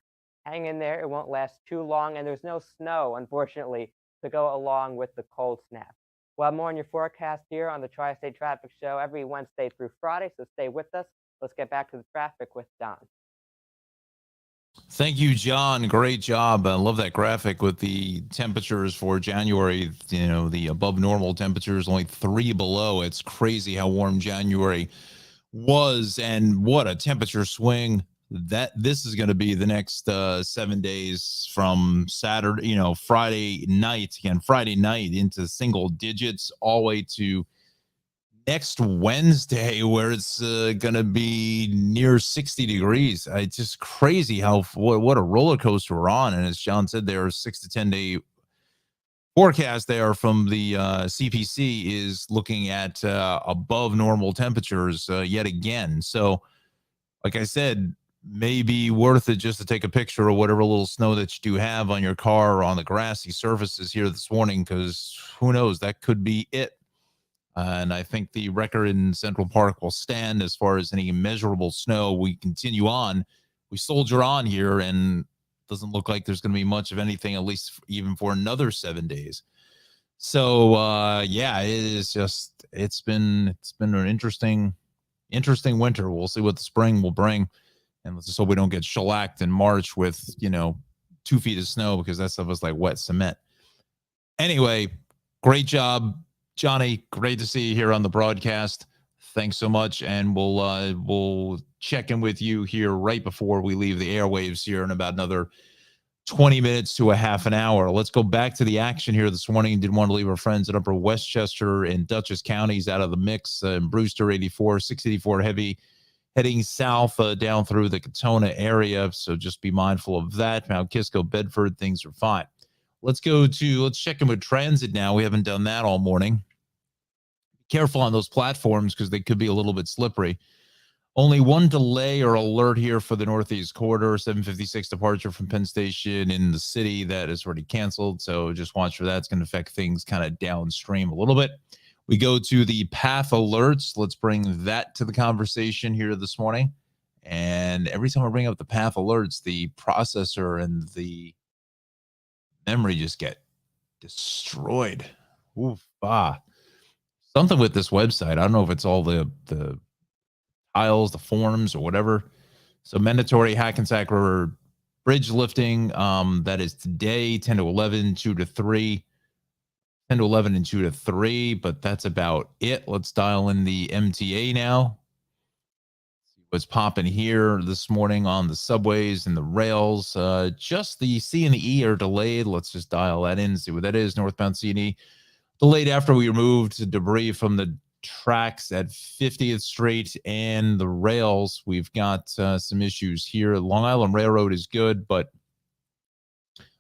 hang in there. It won't last too long, and there's no snow, unfortunately, to go along with the cold snap. We'll have more on your forecast here on the Tri-State Traffic Show every Wednesday through Friday, so stay with us. Let's get back to the traffic with Don. Thank you, John. Great job. I love that graphic with the temperatures for January. You know, the above normal temperatures, only 3 below. It's crazy how warm January was, and what a temperature swing that this is going to be the next 7 days from Saturday, Friday night, into single digits, all the way to next Wednesday, where it's going to be near 60 degrees. It's just crazy how what a roller coaster we're on. And as John said, there are 6 to 10 day forecast there from the CPC is looking at above normal temperatures yet again. So, like I said, maybe worth it just to take a picture of whatever little snow that you do have on your car or on the grassy surfaces here this morning, because who knows, that could be it. And I think the record in Central Park will stand as far as any measurable snow. We continue on. We soldier on here, and doesn't look like there's going to be much of anything, at least even for another 7 days. So yeah, it's been an interesting winter. We'll see what the spring will bring, and let's just hope we don't get shellacked in March with 2 feet of snow, because that stuff was like wet cement. Anyway, great job, Johnny. Great to see you here on the broadcast. Thanks so much, and we'll check in with you here right before we leave the airwaves here in about another 20 minutes to a half an hour. Let's go back to the action here this morning. Didn't want to leave our friends at Upper Westchester and Dutchess counties out of the mix. Brewster 84, 684 heavy heading south down through the Katona area. So just be mindful of that. Mount Kisco, Bedford, things are fine. Let's check in with transit now. We haven't done that all morning. Be careful on those platforms because they could be a little bit slippery. Only one delay or alert here for the Northeast Corridor, 756 departure from Penn Station in the city that is already canceled. So just watch for that. It's going to affect things kind of downstream a little bit. We go to the path alerts. Let's bring that to the conversation here this morning. And every time I bring up the path alerts, the processor and the memory just get destroyed. Oof, something with this website. I don't know if it's all the tiles, the forms, or whatever. So mandatory Hackensack River bridge lifting. That is today, 10 to 11, 2 to 3. 10 to 11 and 2 to 3, but that's about it. Let's dial in the MTA now. See what's popping here this morning on the subways and the rails. Just the C and the E are delayed. Let's just dial that in and see what that is. Northbound C and E delayed after we removed debris from the tracks at 50th Street and the rails. We've got some issues here. Long Island Railroad is good, but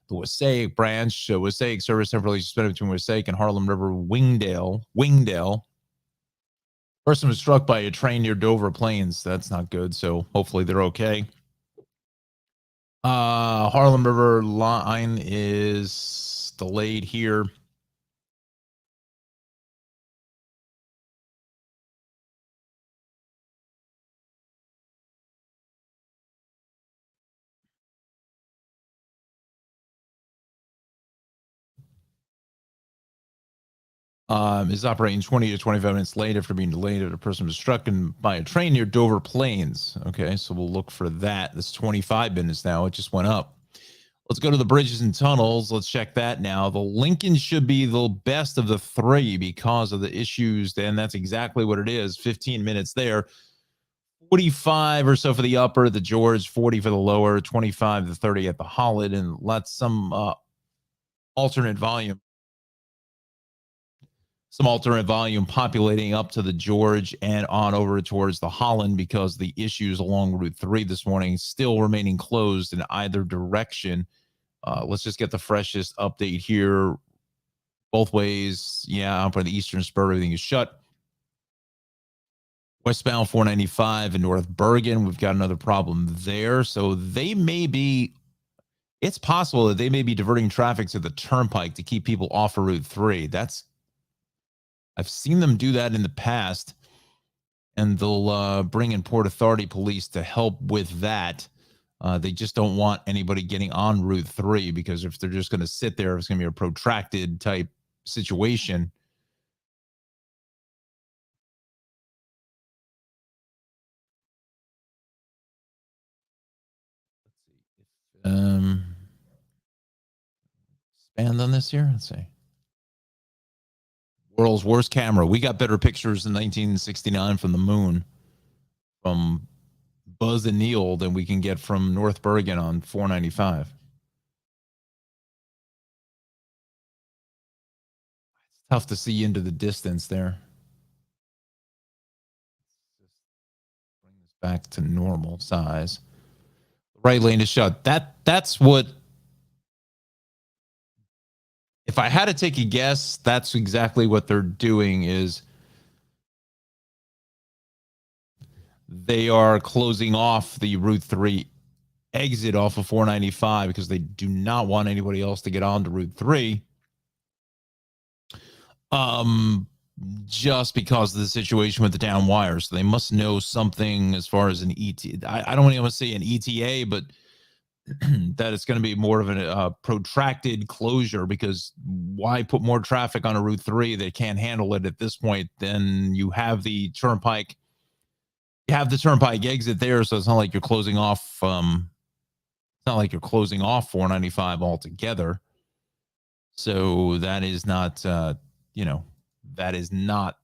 the Wassaic branch, Wassaic service temporarily suspended between Wassaic and Harlem River, Wingdale. Person was struck by a train near Dover Plains. That's not good. So hopefully they're okay. Harlem River line is delayed here. Is operating 20 to 25 minutes late after being delayed. A person was struck by a train near Dover Plains. Okay, so we'll look for that. This 25 minutes now. It just went up. Let's go to the bridges and tunnels. Let's check that now. The Lincoln should be the best of the three because of the issues, and that's exactly what it is. 15 minutes there. 45 or so for the upper, the George, 40 for the lower, 25 to 30 at the Holland, and some alternate volume. Some alternate volume populating up to the George and on over towards the Holland because the issues along Route 3 this morning still remaining closed in either direction. Let's just get the freshest update here. Both ways, yeah, for the eastern spur, everything is shut. Westbound 495 in North Bergen, we've got another problem there. So it's possible that they may be diverting traffic to the turnpike to keep people off of Route 3. I've seen them do that in the past, and they'll bring in Port Authority police to help with that. They just don't want anybody getting on Route 3 because if they're just going to sit there, it's going to be a protracted type situation. Expand on this here. Let's see. World's worst camera. We got better pictures in 1969 from the moon, from Buzz and Neil, than we can get from North Bergen on 495. It's tough to see into the distance there. Bring this back to normal size. The right lane is shut. That's what. If I had to take a guess, that's exactly what they're doing. Is they are closing off the Route 3 exit off of 495 because they do not want anybody else to get onto Route 3. Just because of the situation with the down wires. So they must know something as far as an ETA. I don't want to say an ETA, but that it's going to be more of a protracted closure, because why put more traffic on a Route 3 that can't handle it at this point? Then you have the turnpike. You have the turnpike exit there, so it's not like you're closing off. It's not like you're closing off 495 altogether. So that is not, that is not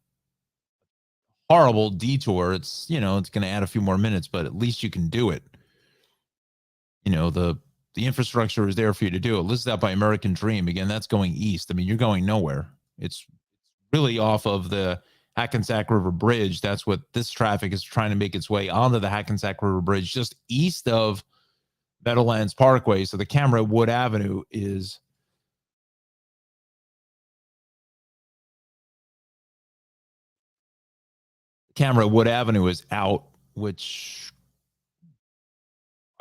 horrible detour. It's, it's going to add a few more minutes, but at least you can do it. The infrastructure is there for you to do it. Listed out by American Dream. Again, that's going east. I mean, you're going nowhere. It's really off of the Hackensack River Bridge. That's what this traffic is trying to make its way onto the Hackensack River Bridge, just east of Meadowlands Parkway. So the camera at Wood Avenue is out, which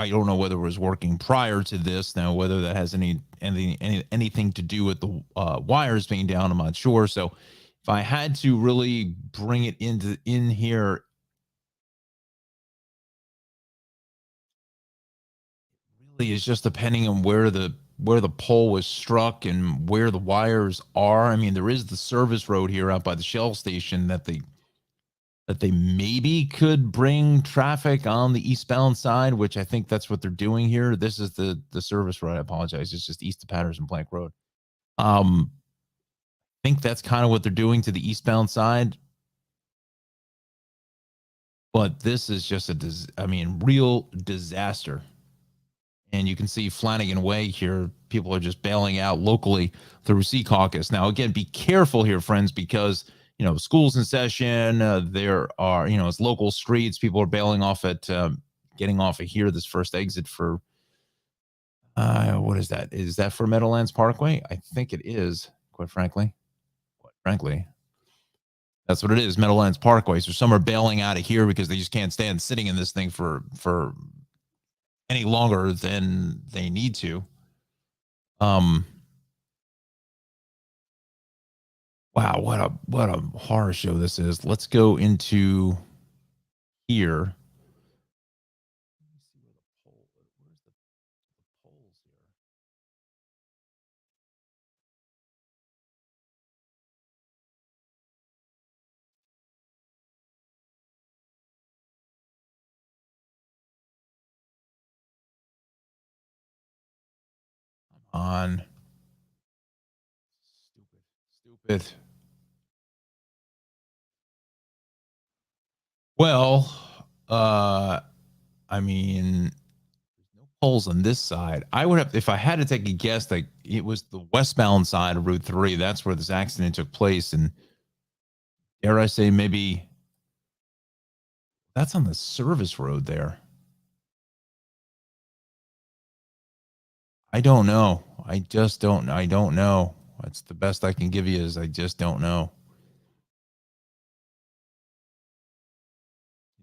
I don't know whether it was working prior to this. Now, whether that has anything to do with the wires being down, I'm not sure. So if I had to really bring it in here, really is just depending on where the pole was struck and where the wires are. I mean, there is the service road here out by the Shell station that they maybe could bring traffic on the eastbound side, which I think that's what they're doing here. This is the service road. I apologize. It's just east of Patterson Plank Road. I think that's kind of what they're doing to the eastbound side. But this is just real disaster. And you can see Flanagan Way here. People are just bailing out locally through Sea Caucus. Now, again, be careful here, friends, because school's in session. There are, it's local streets. People are bailing off at getting off of here. This first exit for what is that? Is that for Meadowlands Parkway? I think it is. Quite frankly, that's what it is. Meadowlands Parkway. So some are bailing out of here because they just can't stand sitting in this thing for any longer than they need to. Wow, what a horror show this is. Let's go into here. On stupid. Well, I mean, there's no poles on this side. I would have, if I had to take a guess, like it was the westbound side of Route 3. That's where this accident took place. And dare I say, maybe that's on the service road there. I don't know. I don't know. That's the best I can give you, is I just don't know.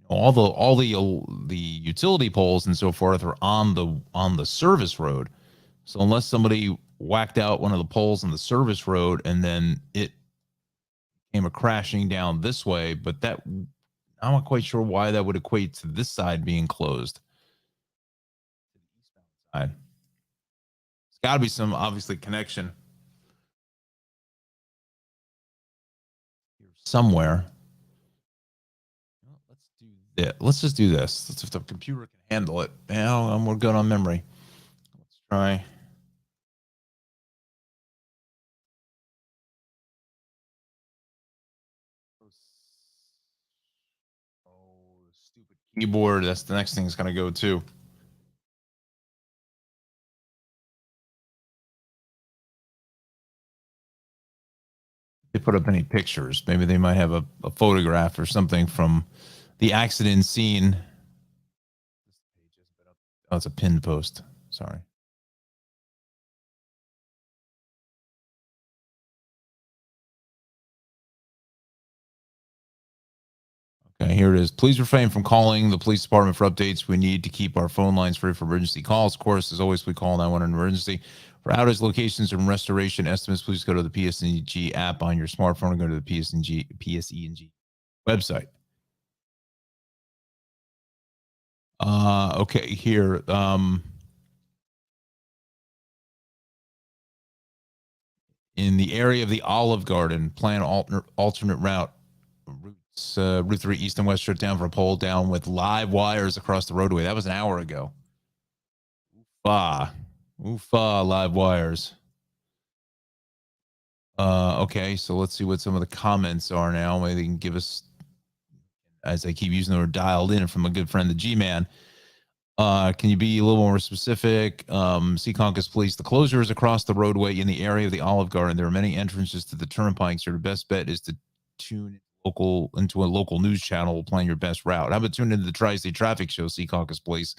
All the utility poles and so forth are on the service road. So unless somebody whacked out one of the poles on the service road and then it came a crashing down this way, but that I'm not quite sure why that would equate to this side being closed. It's got to be some obviously connection somewhere. Let's just do this. Let's, if the computer can handle it. Now we're good on memory. Let's try. Oh, stupid keyboard. That's the next thing it's gonna go to. They put up any pictures. Maybe they might have a photograph or something from the accident scene. Oh, it's a pinned post. Sorry. Okay, here it is. Please refrain from calling the police department for updates. We need to keep our phone lines free for emergency calls. Of course, as always, we call 911 emergency. For outage locations and restoration estimates, please go to the PSEG app on your smartphone or go to the PSEG website. Okay, here. in the area of the Olive Garden. Plan alternate route. Route 3 east and west shut down for a pole down with live wires across the roadway. That was an hour ago. Oofa, live wires. Okay, so let's see what some of the comments are now. Maybe they can give us, as I keep using the word dialed in from a good friend, the G-Man. Can you be a little more specific? Secaucus Police, the closure is across the roadway in the area of the Olive Garden. There are many entrances to the turnpike, so your best bet is to tune into a local news channel, plan your best route. How about tune into the Tri-State Traffic Show, Secaucus Police?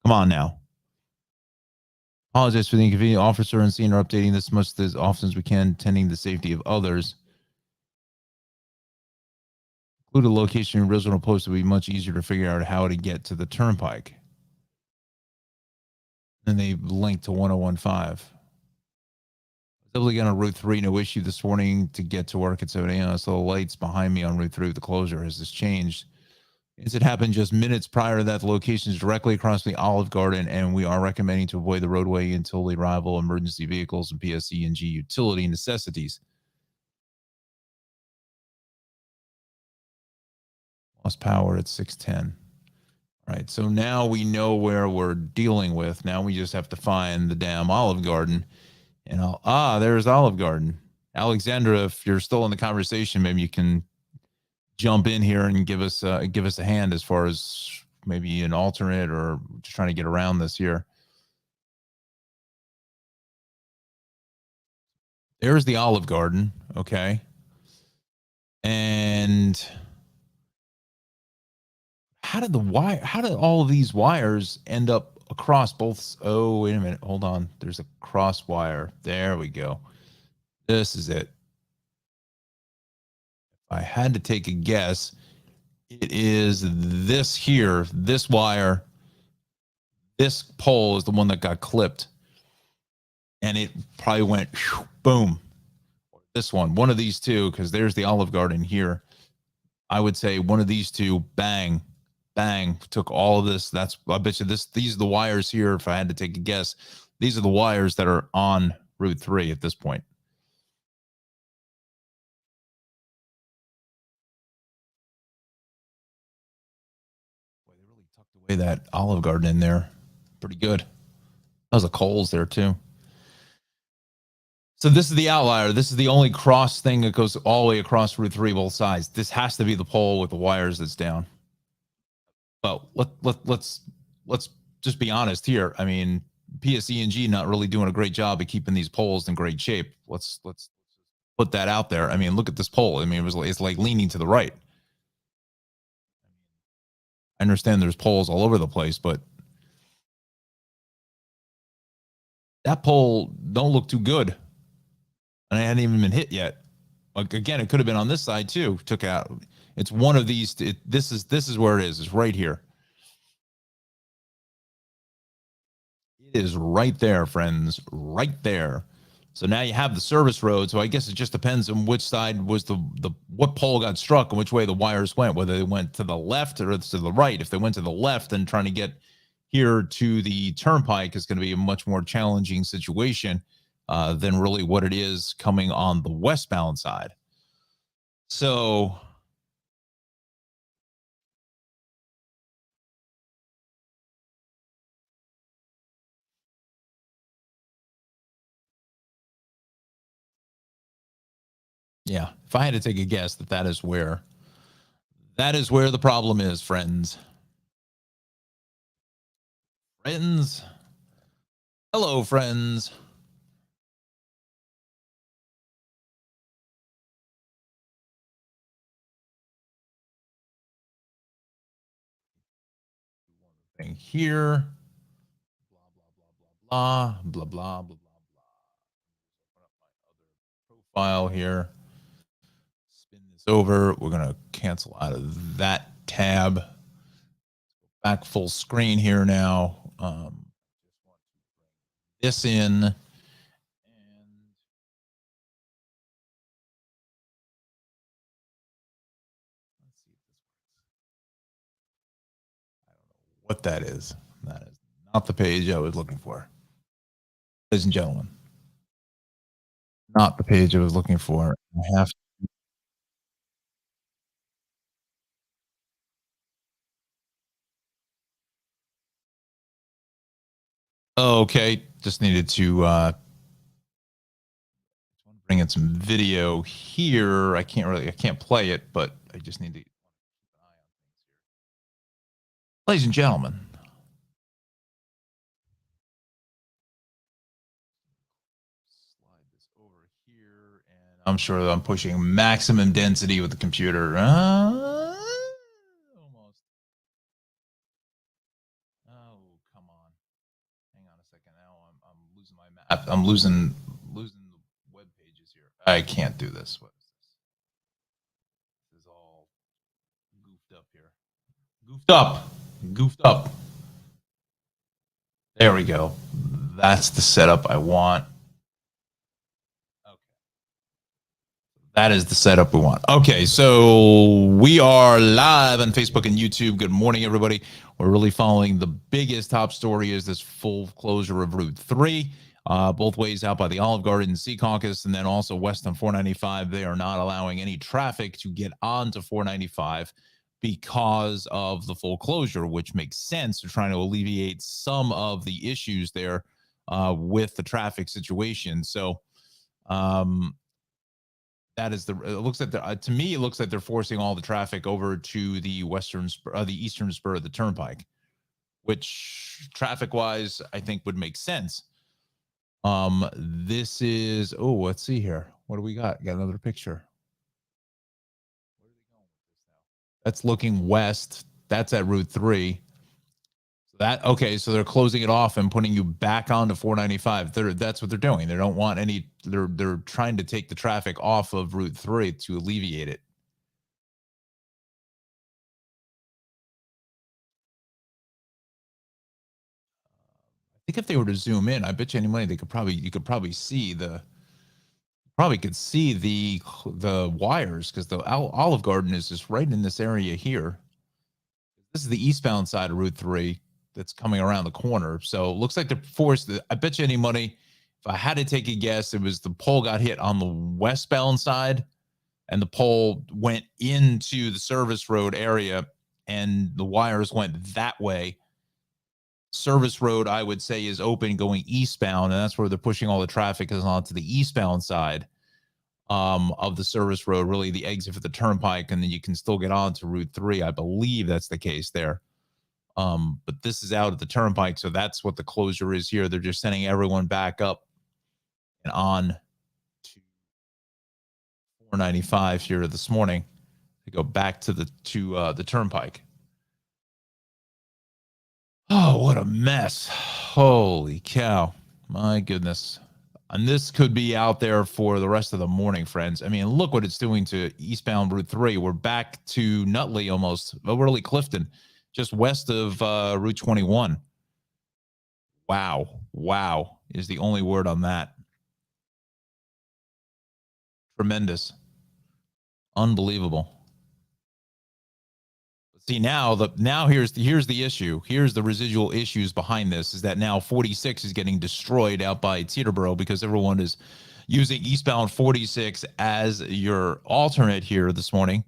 Come on now. Apologize for the inconvenience. Officer and scene are updating this much as often as we can, tending the safety of others. Include a location in original post, it would be much easier to figure out how to get to the turnpike. And they linked to 1015. Double again on Route 3, no issue this morning to get to work at 7 a.m. I saw the lights behind me on Route 3 with the closure. Has this changed? As it happened just minutes prior to that, the location is directly across the Olive Garden, and we are recommending to avoid the roadway until the arrival of emergency vehicles and PSE&G utility necessities. Lost power at 610. All right, so now we know where we're dealing with. Now we just have to find the damn Olive Garden. And there's Olive Garden. Alexandra, if you're still in the conversation, maybe you can jump in here and give us a hand as far as maybe an alternate or just trying to get around this here. There's the Olive Garden, okay. And how did all of these wires end up across both? Oh, wait a minute. Hold on. There's a cross wire. There we go. This is it. If I had to take a guess, it is this here, this wire. This pole is the one that got clipped. And it probably went boom. This one of these two, because there's the Olive Garden here. I would say one of these two, bang, bang, took all of this. I bet you these are the wires here. If I had to take a guess, these are the wires that are on Route 3 at this point. Boy, they really tucked away that Olive Garden in there. Pretty good. That was a Kohl's there too. So this is the outlier. This is the only cross thing that goes all the way across Route 3, both sides. This has to be the pole with the wires that's down. But let's just be honest here. I mean, PSE&G not really doing a great job of keeping these poles in great shape. Let's put that out there. I mean, look at this pole. I mean, it's like leaning to the right. I understand there's poles all over the place, but that pole don't look too good. And I hadn't even been hit yet. Like, again, it could have been on this side too. Took out. It's one of these. This is where it is. It's right here. It is right there, friends. Right there. So now you have the service road. So I guess it just depends on which side was what pole got struck and which way the wires went, whether they went to the left or to the right. If they went to the left and trying to get here to the turnpike is going to be a much more challenging situation than really what it is coming on the westbound side. So yeah, if I had to take a guess that is where the problem is, friends. Friends. Hello, friends. Thing here. Blah, blah, blah, blah, blah, blah, blah. Profile here. Spin this over. We're going to cancel out of that tab. Back full screen here now. This in. And let's see if this works. I don't know what that is. That is not the page I was looking for. Ladies and gentlemen. Not the page I was looking for. I have Oh, okay. Just needed to bring in some video here. I can't play it, but I just need to ladies and gentlemen. Slide this over here, and I'm sure that I'm pushing maximum density with the computer. Almost. Oh, come on. Hang on a second. Now I'm losing my map. I'm losing the web pages here. I can't do this. What is this? This is all goofed up here. Goofed up. Goofed up. There we go. That's the setup I want. Okay. That is the setup we want. Okay, so we are live on Facebook and YouTube. Good morning, everybody. We're really following the biggest top story is this full closure of Route 3, both ways out by the Olive Garden and Sea Caucus, and then also west on 495. They are not allowing any traffic to get onto 495 because of the full closure, which makes sense. They're trying to alleviate some of the issues there with the traffic situation. So, that is it looks like to me it looks like they're forcing all the traffic over to the the eastern spur of the turnpike, which traffic wise I think would make sense. This is let's see here. What do we got? Got another picture. Where are they going with this now? That's looking west. That's at Route 3. So they're closing it off and putting you back onto 495. That's what they're doing. They don't want any. They're trying to take the traffic off of Route 3 to alleviate it. I think if they were to zoom in, I bet you any money you could probably see the wires because the Olive Garden is just right in this area here. This is the eastbound side of Route 3 that's coming around the corner. So it looks like they're forced. I bet you any money, if I had to take a guess, it was the pole got hit on the westbound side and the pole went into the service road area and the wires went that way. Service road, I would say, is open going eastbound, and that's where they're pushing all the traffic is onto the eastbound side of the service road, really the exit for the turnpike, and then you can still get on to Route 3. I believe that's the case there. But this is out at the turnpike, so that's what the closure is here. They're just sending everyone back up and on to 495 here this morning to go back to the turnpike. Oh, what a mess. Holy cow. My goodness. And this could be out there for the rest of the morning, friends. I mean, look what it's doing to eastbound Route 3. We're back to Nutley almost, really Clifton, just west of Route 21. Wow. Wow is the only word on that. Tremendous. Unbelievable. See now here's the issue. Here's the residual issues behind this is that now 46 is getting destroyed out by Teterboro because everyone is using eastbound 46 as your alternate here this morning,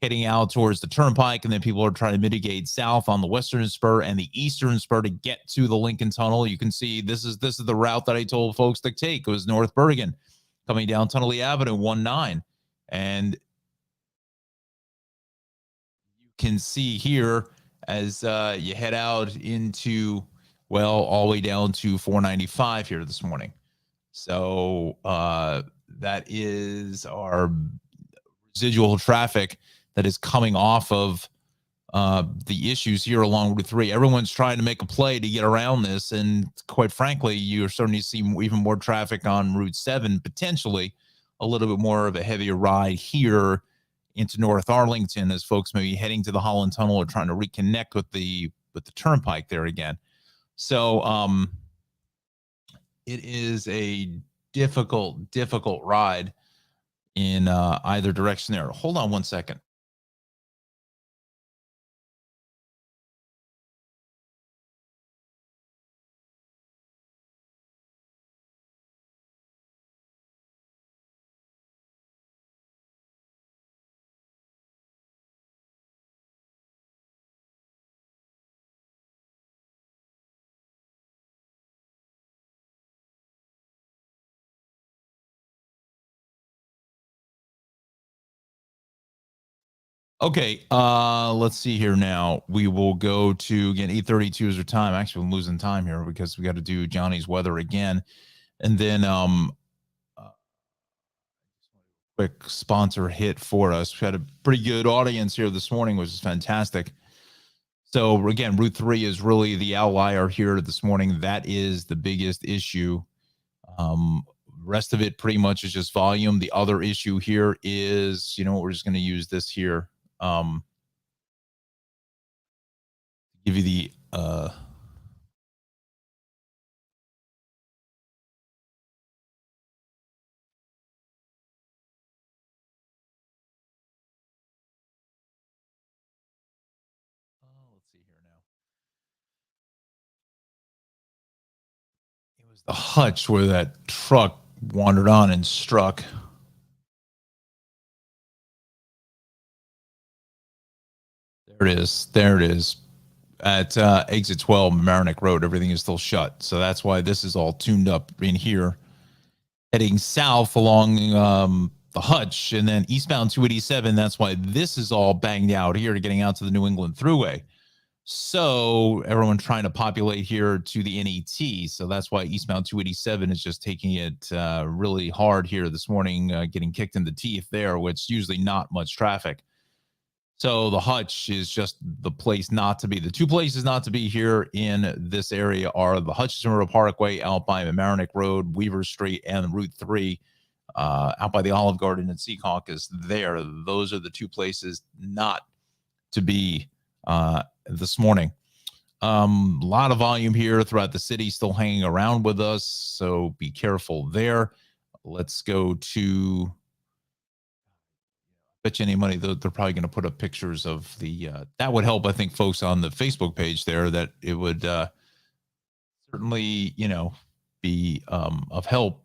heading out towards the turnpike, and then people are trying to mitigate south on the western spur and the eastern spur to get to the Lincoln Tunnel. You can see this is the route that I told folks to take. It was North Bergen coming down Tunnelly Avenue 19, and can see here as you head out into, all the way down to 495 here this morning. So that is our residual traffic that is coming off of the issues here along Route 3. Everyone's trying to make a play to get around this. And quite frankly, you're starting to see even more traffic on Route 7, potentially a little bit more of a heavier ride here into North Arlington as folks may be heading to the Holland Tunnel or trying to reconnect with the turnpike there again. So it is a difficult ride in either direction there. Hold on one second. Okay, let's see here now. We will go to again 8:32 is our time. Actually, I'm losing time here because we got to do Johnny's weather again. And then uh, quick sponsor hit for us. We had a pretty good audience here this morning, which is fantastic. So again, Route 3 is really the outlier here this morning. That is the biggest issue. Um, rest of it pretty much is just volume. The other issue here is, we're just going to use this here. Give you the let's see here now. It was the hutch where that truck wandered on and struck. There it is. There it is. At exit 12, Mamaroneck Road, everything is still shut. So that's why this is all tuned up in here, heading south along the hutch, and then eastbound 287. That's why this is all banged out here to getting out to the New England Thruway. So everyone trying to populate here to the NET. So that's why eastbound 287 is just taking it really hard here this morning, getting kicked in the teeth there, which usually not much traffic. So the hutch is just the place not to be. The two places not to be here in this area are the Hutchinson River Parkway out by Mamaroneck Road, Weaver Street, and Route 3 out by the Olive Garden and Secaucus there. Those are the two places not to be this morning. A lot of volume here throughout the city still hanging around with us, so be careful there. Let's go to, bet you any money they're probably going to put up pictures of the that would help, I think, folks on the Facebook page there, that it would certainly be of help.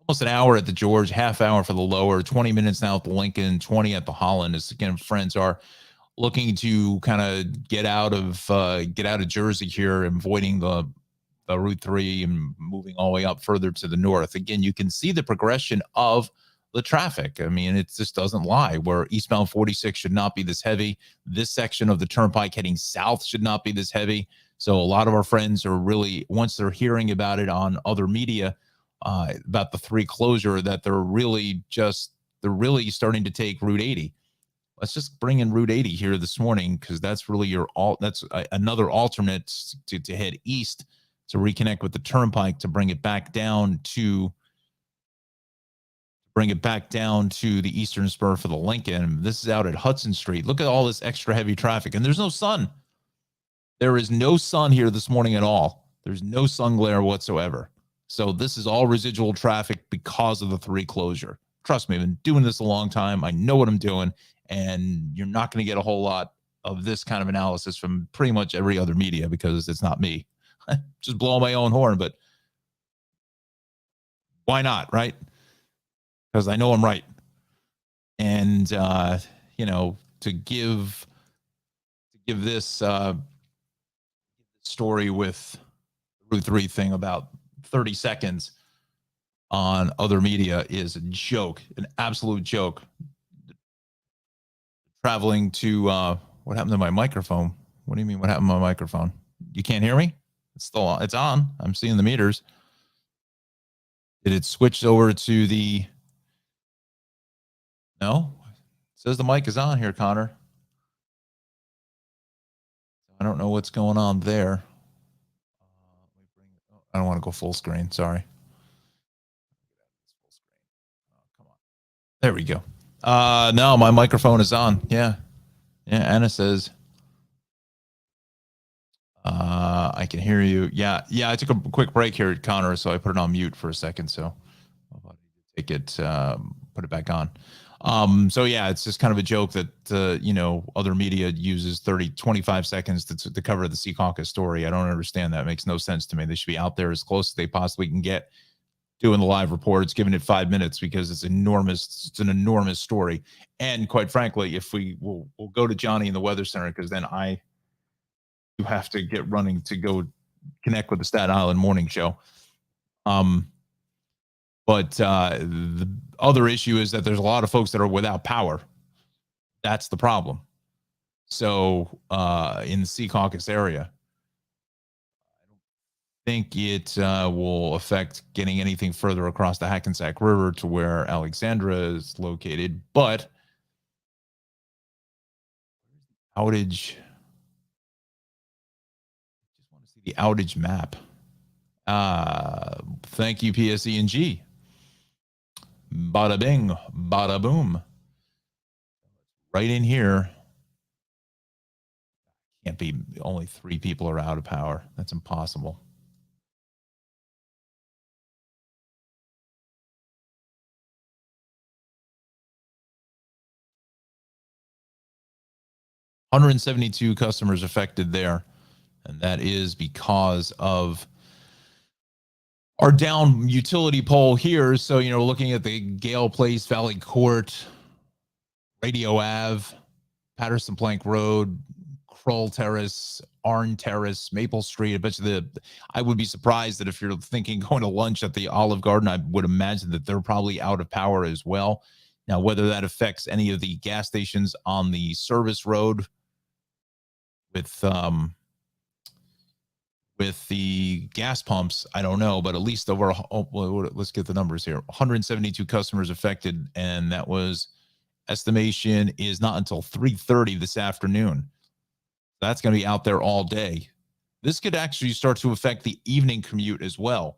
Almost an hour at the George, half hour for the lower, 20 minutes now at the Lincoln, 20 at the Holland. As again, friends are looking to kind of get out of Jersey here, avoiding the Route 3 and moving all the way up further to the north. Again, you can see the progression of the traffic. I mean, it just doesn't lie. Where eastbound 46 should not be this heavy. This section of the turnpike heading south should not be this heavy. So a lot of our friends are really, once they're hearing about it on other media, about the 3 closure, that they're really starting to take Route 80. Let's just bring in Route 80 here this morning, because that's really another alternate to head east to reconnect with the turnpike, to bring it back down to the eastern spur for the Lincoln. This is out at Hudson Street. Look at all this extra heavy traffic, and there's no sun. There is no sun here this morning at all. There's no sun glare whatsoever. So this is all residual traffic because of the 3 closure. Trust me, I've been doing this a long time. I know what I'm doing, and you're not going to get a whole lot of this kind of analysis from pretty much every other media, because it's not me. Just blowing my own horn, but why not, right? Because I know I'm right. And to give this story with Route 3 thing about 30 seconds on other media is a joke, an absolute joke. Traveling to what happened to my microphone? What do you mean, what happened to my microphone? You can't hear me? It's still on. It's on. I'm seeing the meters. Did it switch over to the... No? It says the mic is on here, Connor. I don't know what's going on there. I don't want to go full screen. Sorry. Come on. There we go. No, my microphone is on. Yeah. Anna says, I can hear you. Yeah. I took a quick break here, Connor, so I put it on mute for a second. So I'll take it, put it back on. So yeah, it's just kind of a joke that, other media uses 25 seconds to cover the Secaucus story. I don't understand that. It makes no sense to me. They should be out there as close as they possibly can get, doing the live reports, giving it 5 minutes, because it's enormous. It's an enormous story. And quite frankly, if we'll go to Johnny in the Weather Center, because then you have to get running to go connect with the Staten Island Morning Show. But the other issue is that there's a lot of folks that are without power. That's the problem. So in the Secaucus area, I think it will affect getting anything further across the Hackensack River to where Alexandra is located. But outage, just want to see the outage map. Thank you, PSE&G. Bada bing, bada boom. Right in here. Can't be only 3 people are out of power. That's impossible. $172 customers affected there. And that is because of our down utility pole here. So, looking at the Gale Place, Valley Court, Radio Ave, Patterson Plank Road, Kroll Terrace, Arn Terrace, Maple Street. I would be surprised that if you're thinking going to lunch at the Olive Garden, I would imagine that they're probably out of power as well. Now, whether that affects any of the gas stations on the service road with the gas pumps, I don't know, but at least let's get the numbers here. 172 customers affected, and that was estimation is not until 3:30 this afternoon. That's going to be out there all day. This could actually start to affect the evening commute as well,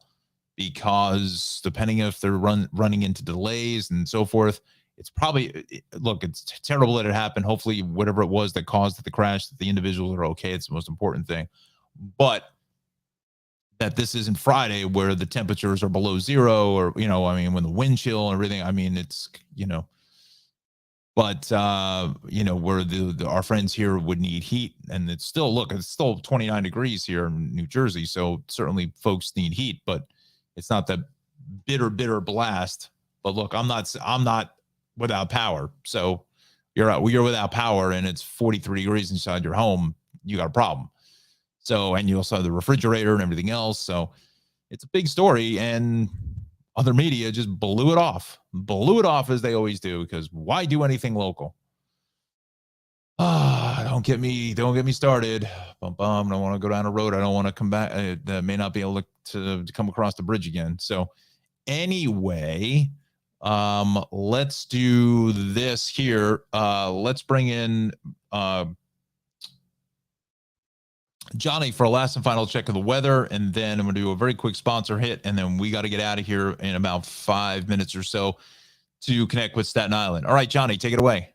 because depending if they're running into delays and so forth, it's terrible that it happened. Hopefully, whatever it was that caused the crash, that the individuals are okay. It's the most important thing. But that this isn't Friday where the temperatures are below zero, or, when the wind chill and everything, it's, but where our friends here would need heat, and it's still 29 degrees here in New Jersey. So certainly folks need heat, but it's not that bitter blast. But look, I'm not without power. So you're without power and it's 43 degrees inside your home, you got a problem. So, and you also have the refrigerator and everything else. So it's a big story, and other media just blew it off as they always do, because why do anything local? Don't get me started. Don't want to go down a road I don't want to come back. I may not be able to come across the bridge again. So anyway, let's do this here. Let's bring in Johnny for a last and final check of the weather, and then I'm going to do a very quick sponsor hit, and then we got to get out of here in about 5 minutes or so to connect with Staten Island. All right, Johnny, take it away.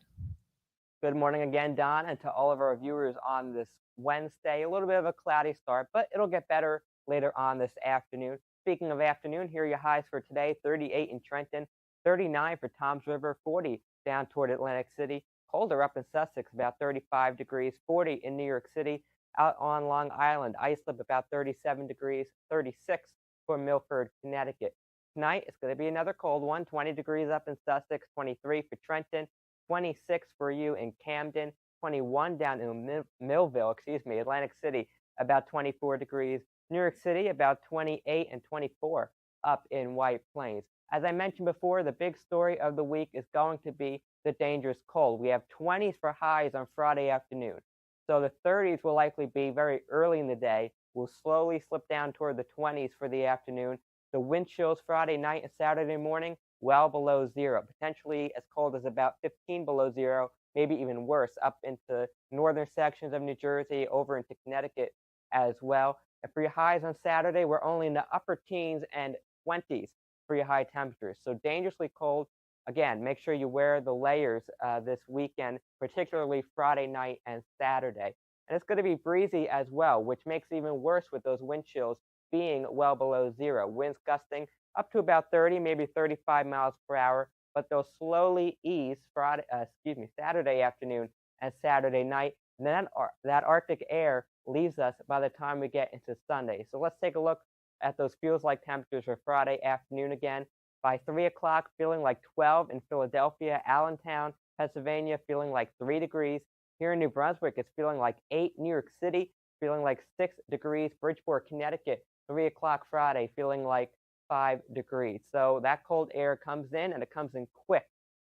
Good morning again, Don, and to all of our viewers on this Wednesday. A little bit of a cloudy start, but it'll get better later on this afternoon. Speaking of afternoon, here are your highs for today: 38 in Trenton, 39 for Toms River, 40 down toward Atlantic City. Colder up in Sussex, about 35 degrees, 40 in New York City. Out on Long Island, Islip about 37 degrees, 36 for Milford, Connecticut. Tonight, it's going to be another cold one, 20 degrees up in Sussex, 23 for Trenton, 26 for you in Camden, 21 down in Millville, Atlantic City, about 24 degrees. New York City, about 28 and 24 up in White Plains. As I mentioned before, the big story of the week is going to be the dangerous cold. We have 20s for highs on Friday afternoon. So the 30s will likely be very early in the day. We'll slowly slip down toward the 20s for the afternoon. The wind chills Friday night and Saturday morning, well below zero, potentially as cold as about 15 below zero, maybe even worse, up into northern sections of New Jersey, over into Connecticut as well. And for your highs on Saturday, we're only in the upper teens and 20s for your high temperatures. So dangerously cold. Again, make sure you wear the layers this weekend, particularly Friday night and Saturday. And it's going to be breezy as well, which makes it even worse with those wind chills being well below zero. Winds gusting up to about 30, maybe 35 miles per hour, but they'll slowly ease Saturday afternoon and Saturday night. And then that Arctic air leaves us by the time we get into Sunday. So let's take a look at those feels-like temperatures for Friday afternoon again. By 3 o'clock, feeling like 12 in Philadelphia, Allentown, Pennsylvania, feeling like 3 degrees. Here in New Brunswick, it's feeling like 8. New York City, feeling like 6 degrees. Bridgeport, Connecticut, 3 o'clock Friday, feeling like 5 degrees. So that cold air comes in, and it comes in quick.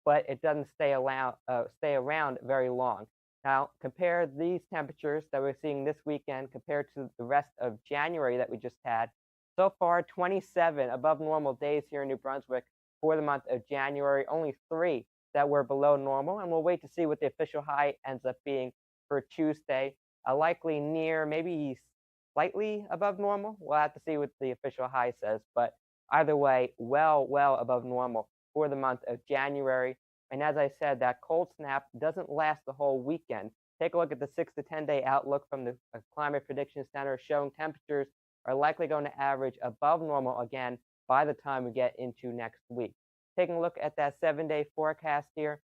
but it doesn't stay around very long. Now, compare these temperatures that we're seeing this weekend compared to the rest of January that we just had. So far, 27 above normal days here in New Brunswick for the month of January, only 3 that were below normal, and we'll wait to see what the official high ends up being for Tuesday. Likely near, maybe slightly above normal. We'll have to see what the official high says, but either way, well above normal for the month of January. And as I said, that cold snap doesn't last the whole weekend. Take a look at the 6 to 10 day outlook from the Climate Prediction Center, showing temperatures are likely going to average above normal again by the time we get into next week. Taking a look at that 7-day forecast here,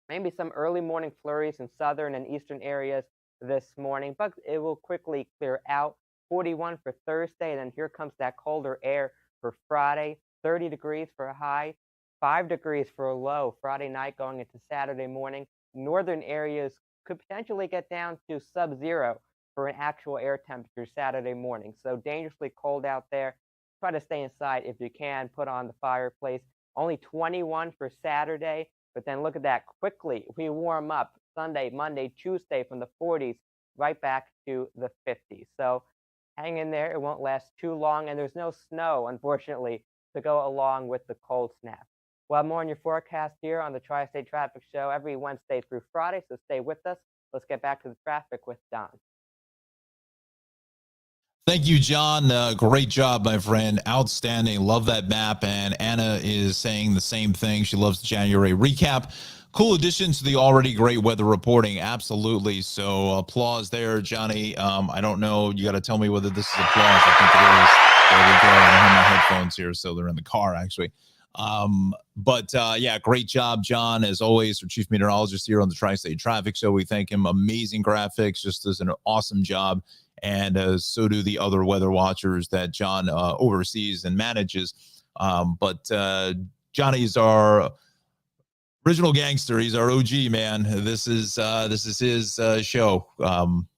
maybe some early morning flurries in southern and eastern areas this morning, but it will quickly clear out. 41 for Thursday, and then here comes that colder air for Friday. 30 degrees for a high, 5 degrees for a low Friday night going into Saturday morning. Northern areas could potentially get down to sub-zero for an actual air temperature Saturday morning. So dangerously cold out there. Try to stay inside if you can. Put on the fireplace. Only 21 for Saturday, but then look at that. Quickly, we warm up Sunday, Monday, Tuesday from the 40s right back to the 50s. So hang in there. It won't last too long, and there's no snow, unfortunately, to go along with the cold snap. We'll have more on your forecast here on the Tri-State Traffic Show every Wednesday through Friday, so stay with us. Let's get back to the traffic with Don. Thank you, John. Great job, my friend. Outstanding. Love that map. And Anna is saying the same thing. She loves the January recap. Cool addition to the already great weather reporting. Absolutely. So applause there, Johnny. I don't know. You got to tell me whether this is applause. I think it is. There we go. I don't have my headphones here, so they're in the car, actually. Yeah, great job, John, as always, our chief meteorologist here on the Tri-State Traffic Show. We thank him. Amazing graphics, just does an awesome job. And so do the other weather watchers that John oversees and manages. Johnny's our original gangster. He's our OG, man. This is his show.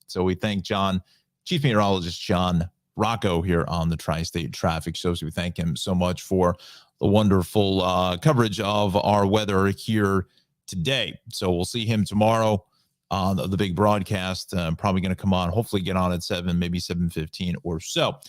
So we thank John, chief meteorologist Jon Rocco here on the Tri-State Traffic Show. So we thank him so much for the wonderful coverage of our weather here today. So we'll see him tomorrow on the big broadcast. Probably going to come on, hopefully get on at 7, maybe 7:15 or so.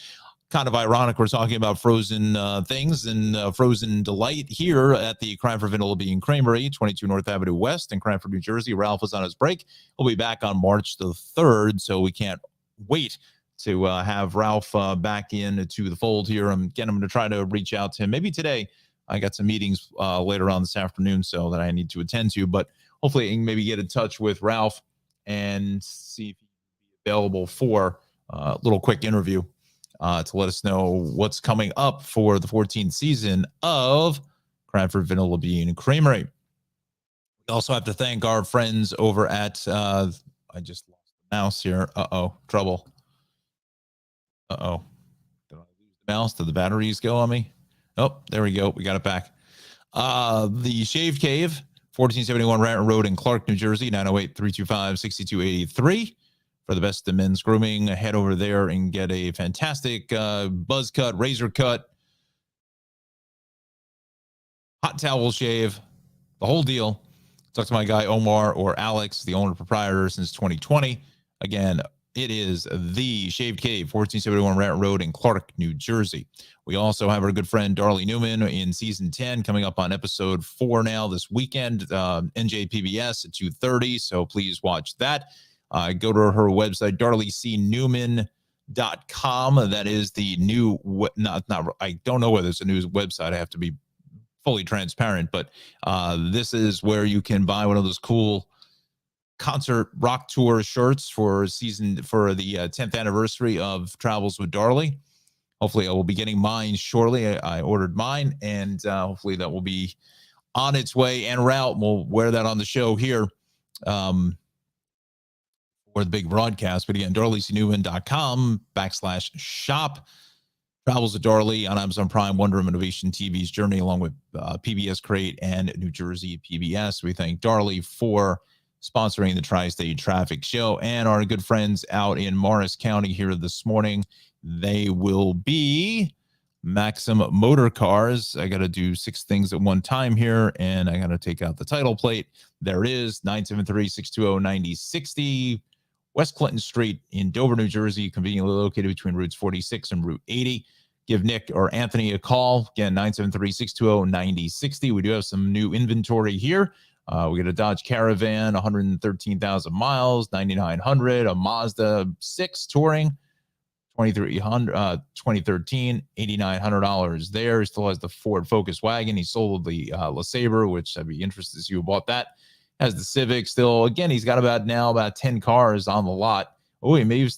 Kind of ironic, we're talking about frozen things and frozen delight here at the Cranford Vanilla Bean Creamery, 22 North Avenue West in Cranford, New Jersey. Ralph is on his break. He'll be back on March the 3rd, so we can't wait to have Ralph back into the fold here. I'm getting him to try to reach out to him. Maybe today. I got some meetings later on this afternoon, so that I need to attend to, but hopefully I can maybe get in touch with Ralph and see if he's available for a little quick interview to let us know what's coming up for the 14th season of Cranford Vanilla Bean Creamery. We also have to thank our friends over at, I just lost the mouse here. Trouble. Did I lose the mouse? Did the batteries go on me? Oh, there we go. We got it back. The Shave Cave, 1471 Ranton Road in Clark, New Jersey, 908-325-6283. For the best of men's grooming, head over there and get a fantastic buzz cut, razor cut, hot towel shave, the whole deal. Talk to my guy Omar or Alex, the owner proprietor since 2020. Again, it is the Shaved Cave, 1471 Ranton Road in Clark, New Jersey. We also have our good friend Darlie Newman in season 10 coming up on episode 4 now this weekend, NJPBS at 2:30. So please watch that. Go to her website, darliecnewman.com. That is the new, I don't know whether it's a new website. I have to be fully transparent, but this is where you can buy one of those cool concert rock tour shirts for the 10th anniversary of Travels with Darlie. Hopefully I will be getting mine shortly. I ordered mine, and hopefully that will be on its way en route. We'll wear that on the show here for the big broadcast. But again, darliecnewman.com/shop. Travels with Darlie on Amazon Prime, Wonder of Innovation TV's journey, along with PBS Crate and New Jersey PBS. We thank Darlie for sponsoring the Tri-State Traffic Show, and our good friends out in Morris County here this morning. They will be Maxim Motor Cars. I got to do 6 things at one time here, and I got to take out the title plate. There it is, 973-620-9060, West Clinton Street in Dover, New Jersey, conveniently located between routes 46 and Route 80. Give Nick or Anthony a call. Again, 973-620-9060. We do have some new inventory here. We got a Dodge Caravan, 113,000 miles, 9,900, a Mazda 6 Touring, 2013, $8,900 there. He still has the Ford Focus wagon. He sold the LeSabre, which I'd be interested to see who bought that. Has the Civic still. Again, he's got about 10 cars on the lot. Oh, he may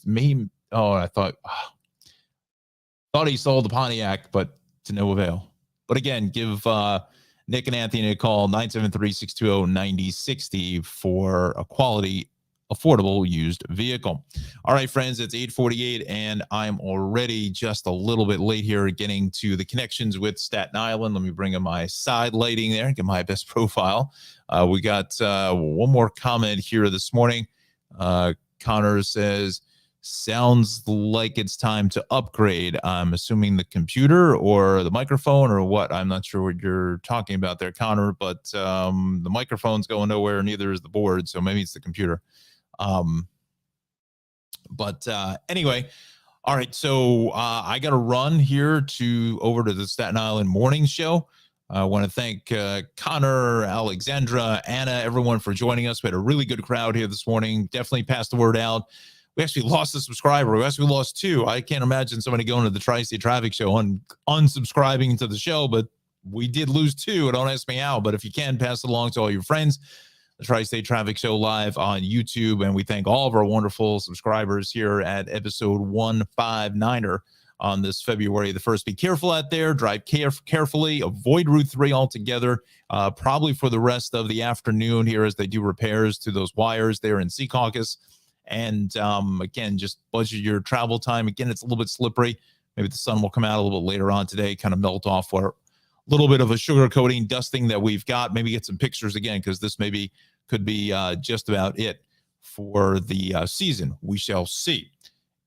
I thought he sold the Pontiac, but to no avail. But again, give Nick and Anthony a call, 973-620-9060 for a quality, affordable used vehicle. All right, friends, it's 8:48, and I'm already just a little bit late here getting to the connections with Staten Island. Let me bring in my side lighting there, get my best profile. We got one more comment here this morning. Connor says, sounds like it's time to upgrade. I'm assuming the computer or the microphone or what. I'm not sure what you're talking about there, Connor, but the microphone's going nowhere, neither is the board, so maybe it's the computer. Anyway, all right, so I got to run here over to the Staten Island Morning Show. I want to thank Connor, Alexandra, Anna, everyone for joining us. We had a really good crowd here this morning. Definitely passed the word out. We actually lost a subscriber. We actually lost 2. I can't imagine somebody going to the Tri-State Traffic Show and unsubscribing to the show, but we did lose 2. Don't ask me how, but if you can, pass it along to all your friends. The Tri-State Traffic Show live on YouTube, and we thank all of our wonderful subscribers here at episode 159er on this February the 1st. Be careful out there. Drive carefully. Avoid Route 3 altogether, probably for the rest of the afternoon here as they do repairs to those wires there in Secaucus. And again, just budget your travel time. Again, it's a little bit slippery. Maybe the sun will come out a little bit later on today, kind of melt off what a little bit of a sugar coating dusting that we've got. Maybe get some pictures again, because this could be just about it for the season. We shall see.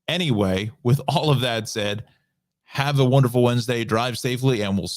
Anyway, with all of that said, have a wonderful Wednesday. Drive safely, and we'll see